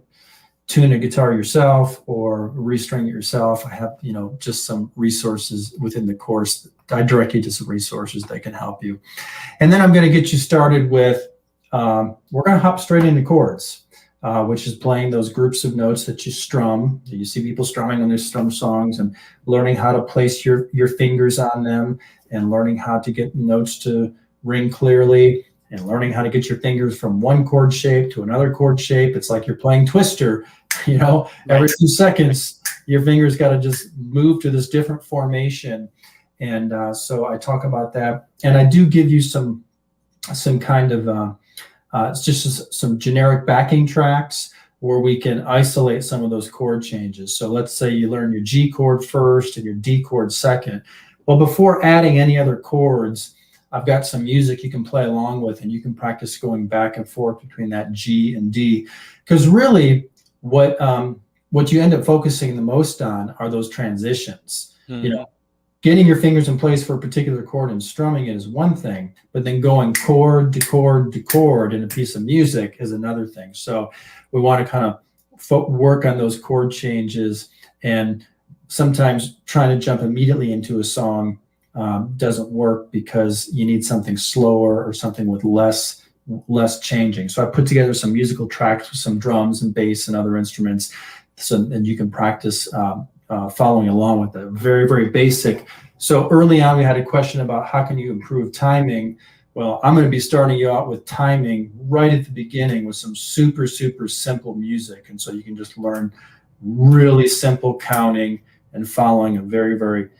tune a guitar yourself or restring it yourself, I have, you know, just some resources within the course. I direct you to some resources that can help you. And then I'm going to get you started with, we're going to hop straight into chords, which is playing those groups of notes that you strum. You see people strumming on their strum songs, and learning how to place your fingers on them, and learning how to get notes to ring clearly, and learning how to get your fingers from one chord shape to another chord shape. It's like you're playing Twister, you know, every 2 seconds, your fingers got to just move to this different formation. And so I talk about that, and I do give you some kind of, it's just some generic backing tracks where we can isolate some of those chord changes. So let's say you learn your G chord first and your D chord second. Well, before adding any other chords, I've got some music you can play along with, and you can practice going back and forth between that G and D. Because really, what you end up focusing the most on are those transitions. You know, getting your fingers in place for a particular chord and strumming it is one thing, but then going chord to chord to chord in a piece of music is another thing. So we want to kind of work on those chord changes, and sometimes trying to jump immediately into a song doesn't work, because you need something slower or something with less changing. So I put together some musical tracks with some drums and bass and other instruments, and you can practice following along with it. Very, very basic. So early on, we had a question about how can you improve timing. Well, I'm going to be starting you out with timing right at the beginning with some super, super simple music. And so you can just learn really simple counting and following a very, very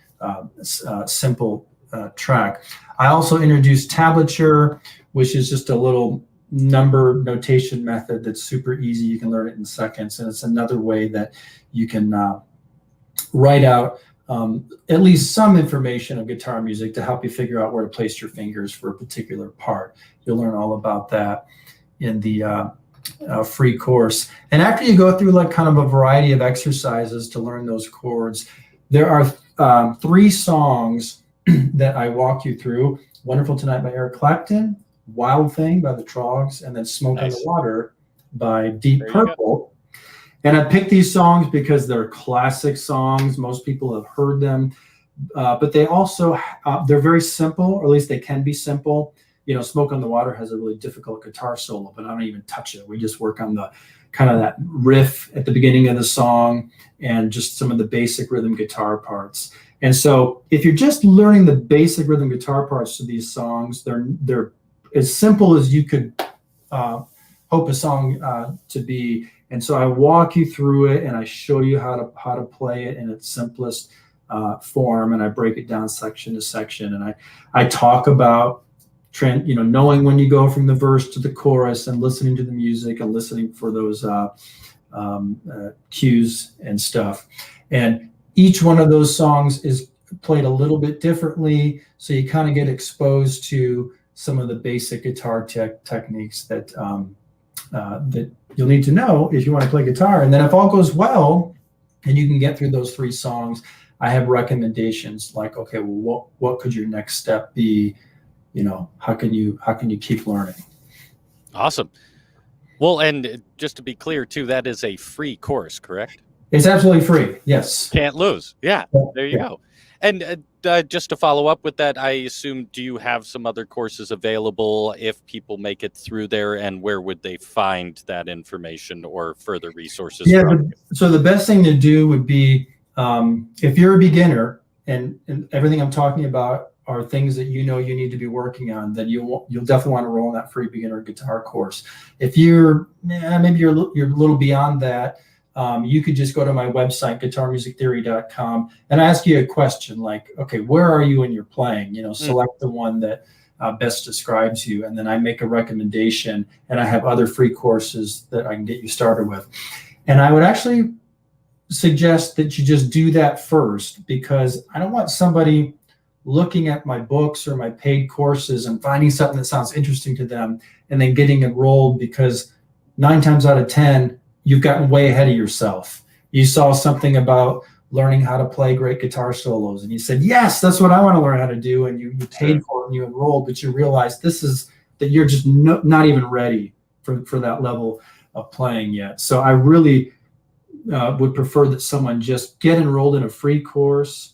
simple track. I also introduced tablature, which is just a little number notation method that's super easy. You can learn it in seconds, and it's another way that you can write out at least some information of guitar music to help you figure out where to place your fingers for a particular part. You'll learn all about that in the free course. And after you go through like kind of a variety of exercises to learn those chords, there are 3 songs that I walk you through. Wonderful Tonight by Eric Clapton, Wild Thing by the Trogs, and then Smoke on the Water by Deep Purple. And I picked these songs because they're classic songs. Most people have heard them, but they also, they're very simple, or at least they can be simple. Smoke on the Water has a really difficult guitar solo, but I don't even touch it. We just work on the kind of that riff at the beginning of the song and just some of the basic rhythm guitar parts. And so if you're just learning the basic rhythm guitar parts to these songs, they're as simple as you could hope a song to be. And so I walk you through it and I show you how to play it in its simplest form, and I break it down section to section. And I talk about knowing when you go from the verse to the chorus and listening to the music and listening for those cues and stuff. And each one of those songs is played a little bit differently, so you kind of get exposed to some of the basic guitar techniques that you'll need to know if you want to play guitar. And then if all goes well and you can get through those 3 songs, I have recommendations like, okay, well, what could your next step be? How can you keep learning? Awesome. Well, and just to be clear too, that is a free course, correct? It's absolutely free. Yes. Can't lose. Yeah. There you go. And just to follow up with that, I assume, do you have some other courses available if people make it through there, and where would they find that information or further resources? Yeah. So the best thing to do would be, if you're a beginner and everything I'm talking about are things that you need to be working on, then you'll definitely want to roll in that free beginner guitar course. If you're maybe you're a little beyond that, you could just go to my website, guitarmusictheory.com, and ask you a question like, okay, where are you in your playing? Select the one that best describes you, and then I make a recommendation, and I have other free courses that I can get you started with. And I would actually suggest that you just do that first, because I don't want somebody looking at my books or my paid courses and finding something that sounds interesting to them and then getting enrolled, because 9 times out of 10, you've gotten way ahead of yourself. You saw something about learning how to play great guitar solos and you said, yes, that's what I want to learn how to do. And you paid for it and you enrolled, but you realized that you're just not even ready for that level of playing yet. So I really would prefer that someone just get enrolled in a free course.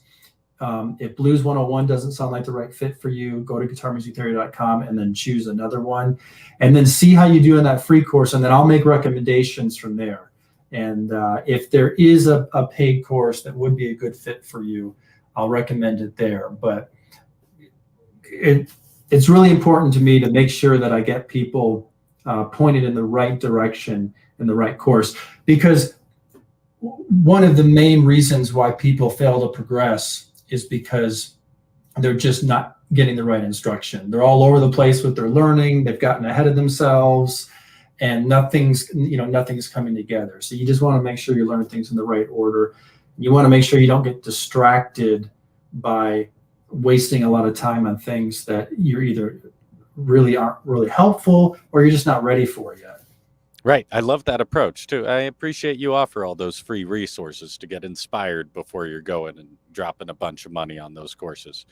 If Blues 101 doesn't sound like the right fit for you, go to guitarmusictheory.com and then choose another one, and then see how you do in that free course, and then I'll make recommendations from there. And if there is a paid course that would be a good fit for you, I'll recommend it there. But it's really important to me to make sure that I get people pointed in the right direction in the right course, because one of the main reasons why people fail to progress is because they're just not getting the right instruction. They're all over the place with their learning. They've gotten ahead of themselves, and nothing's coming together. So you just want to make sure you learn things in the right order. You want to make sure you don't get distracted by wasting a lot of time on things that you're either really aren't really helpful or you're just not ready for yet. Right. I love that approach too. I appreciate you offer all those free resources to get inspired before you're going and dropping a bunch of money on those courses.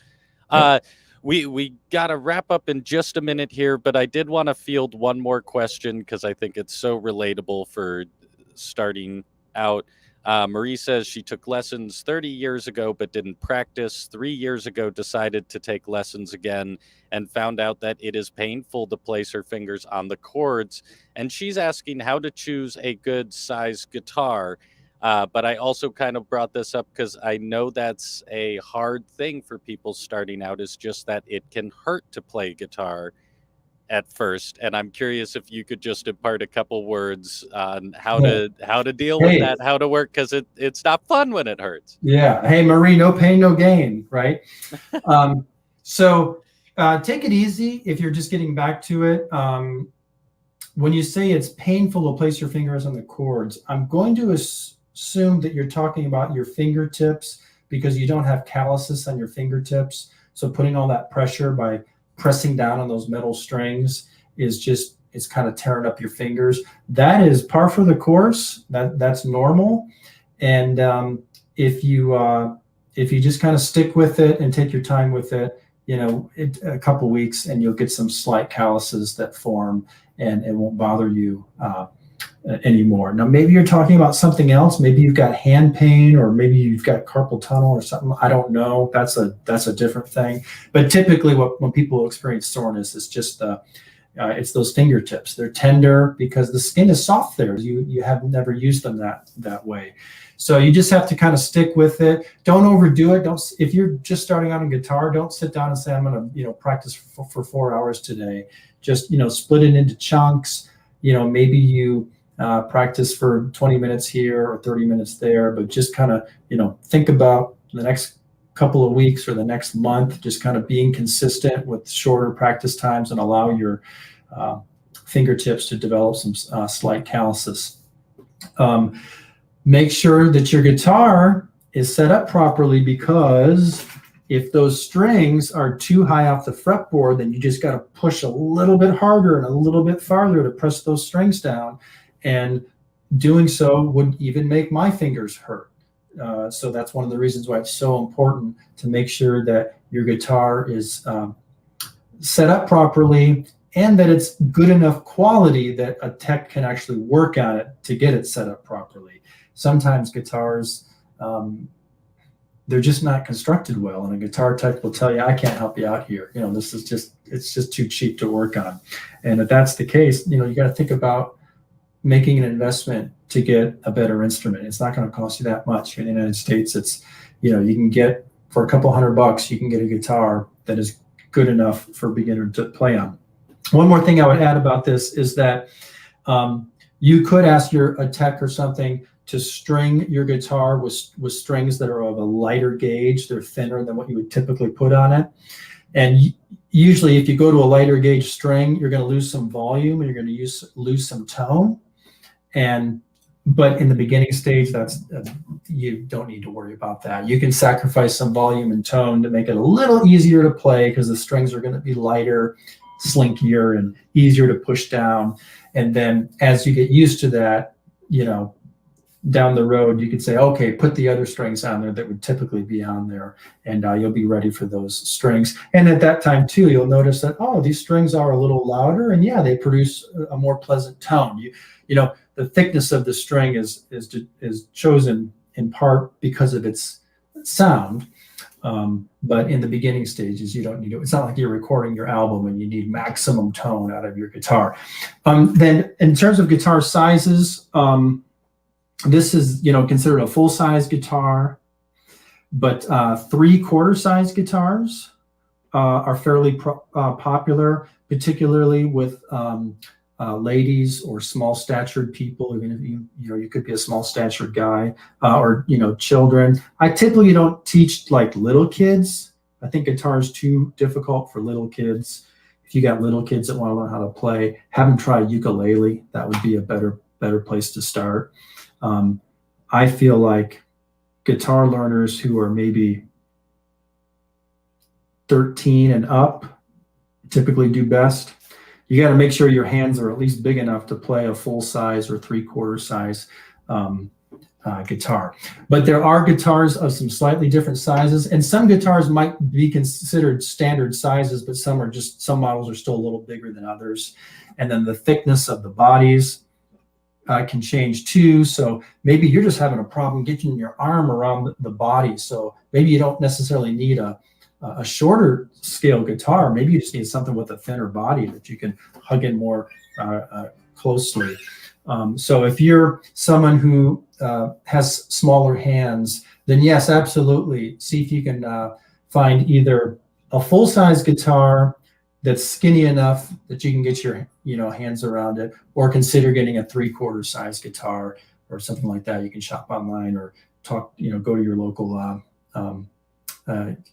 We got to wrap up in just a minute here, but I did want to field one more question because I think it's so relatable for starting out. Marie says she took lessons 30 years ago but didn't practice. 3 years ago decided to take lessons again and found out that it is painful to place her fingers on the chords. And she's asking how to choose a good size guitar. But I also kind of brought this up because I know that's a hard thing for people starting out, is just that it can hurt to play guitar at first. And I'm curious if you could just impart a couple words on how to deal with that, how to work, because it's not fun when it hurts. Yeah. Hey, Marie, no pain, no gain, right? So take it easy if you're just getting back to it. When you say it's painful to place your fingers on the chords, I'm going to assume that you're talking about your fingertips, because you don't have calluses on your fingertips. So putting all that pressure by pressing down on those metal strings it's kind of tearing up your fingers. That is par for the course. That's normal. And if you just kind of stick with it and take your time with it, a couple weeks and you'll get some slight calluses that form, and it won't bother you anymore. Now, maybe you're talking about something else. Maybe you've got hand pain, or maybe you've got carpal tunnel or something. I don't know. That's a different thing. But typically, when people experience soreness, it's just it's those fingertips. They're tender because the skin is soft there. You have never used them that way. So you just have to kind of stick with it. Don't overdo it. If you're just starting out on guitar, don't sit down and say, I'm going to, practice for 4 hours today. Just, split it into chunks. Maybe you practice for 20 minutes here or 30 minutes there, but just kind of, think about the next couple of weeks or the next month, just kind of being consistent with shorter practice times and allow your fingertips to develop some slight calluses. Make sure that your guitar is set up properly, because if those strings are too high off the fretboard, then you just got to push a little bit harder and a little bit farther to press those strings down. And doing so would even make my fingers hurt. So that's one of the reasons why it's so important to make sure that your guitar is set up properly, and that it's good enough quality that a tech can actually work on it to get it set up properly. Sometimes guitars, they're just not constructed well, and a guitar tech will tell you, I can't help you out here. It's just too cheap to work on. And if that's the case, you got to think about making an investment to get a better instrument. It's not going to cost you that much. In the United States, it's, you can get, for a couple $100, you can get a guitar that is good enough for a beginner to play on. One more thing I would add about this is that you could ask a tech or something to string your guitar with strings that are of a lighter gauge. They're thinner than what you would typically put on it. And usually if you go to a lighter gauge string, you're going to lose some volume and you're going to lose some tone. But in the beginning stage, you don't need to worry about that. You can sacrifice some volume and tone to make it a little easier to play, because the strings are going to be lighter, slinkier, and easier to push down. And then as you get used to that, down the road, you could say, okay, put the other strings on there that would typically be on there, and you'll be ready for those strings. And at that time too, you'll notice that, these strings are a little louder, and yeah, they produce a more pleasant tone. The thickness of the string is chosen in part because of its sound. But in the beginning stages, you don't need it. It's not like you're recording your album and you need maximum tone out of your guitar. Then in terms of guitar sizes, this is, considered a full-size guitar, but 3/4 size guitars are fairly popular, particularly with ladies or small-statured people. Even if you could be a small-statured guy, or children. I typically don't teach like little kids. I think guitar is too difficult for little kids. If you got little kids that want to learn how to play, have them try ukulele. That would be a better place to start. I feel like guitar learners who are maybe 13 and up typically do best. You got to make sure your hands are at least big enough to play a full size or 3/4 size guitar. But there are guitars of some slightly different sizes, and some guitars might be considered standard sizes, but some models are still a little bigger than others. And then the thickness of the bodies can change too. So maybe you're just having a problem getting your arm around the body. So maybe you don't necessarily need a shorter scale guitar. Maybe you just need something with a thinner body that you can hug in more closely. So if you're someone who has smaller hands, then yes, absolutely. See if you can find either a full-size guitar that's skinny enough that you can get your hands around it, or consider getting a 3/4 size guitar or something like that. You can shop online or go to your local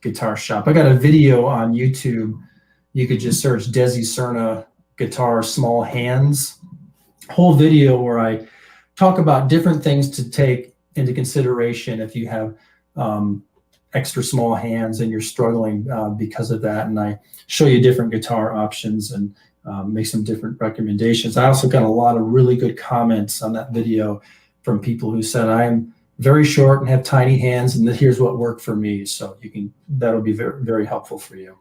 guitar shop. I got a video on YouTube. You could just search Desi Serna guitar small hands. Whole video where I talk about different things to take into consideration if you have extra small hands and you're struggling because of that. And I show you different guitar options and make some different recommendations. I also got a lot of really good comments on that video from people who said, I'm very short and have tiny hands, and here's what worked for me. So that'll be very, very helpful for you.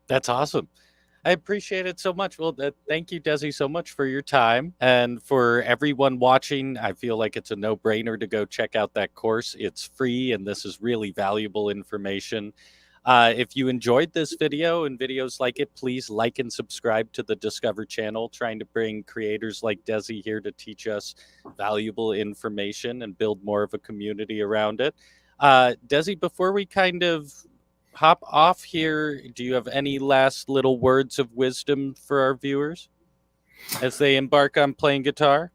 That's awesome. I appreciate it so much. Well, thank you, Desi, so much for your time. And for everyone watching, I feel like it's a no-brainer to go check out that course. It's free, and this is really valuable information. If you enjoyed this video and videos like it, please like and subscribe to the Discover channel, trying to bring creators like Desi here to teach us valuable information and build more of a community around it. Desi, before we kind of hop off here, do you have any last little words of wisdom for our viewers as they embark on playing guitar?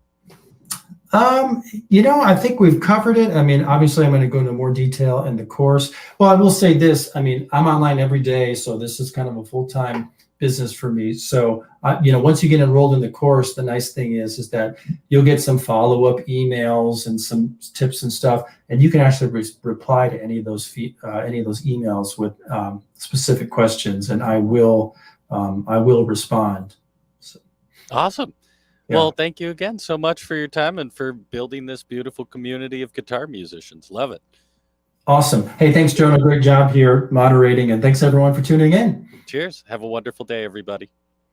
I think we've covered it. I mean, obviously, I'm going to go into more detail in the course. Well, I will say this. I mean, I'm online every day, so this is kind of a full-time business for me. So, once you get enrolled in the course, the nice thing is that you'll get some follow-up emails and some tips and stuff, and you can actually reply to any of those emails with specific questions, and I will respond. So, awesome. yeah. Well, thank you again so much for your time and for building this beautiful community of guitar musicians. Love it. Awesome. Hey, thanks, Jonah. Great job here moderating, and thanks everyone for tuning in. Cheers. Have a wonderful day, everybody.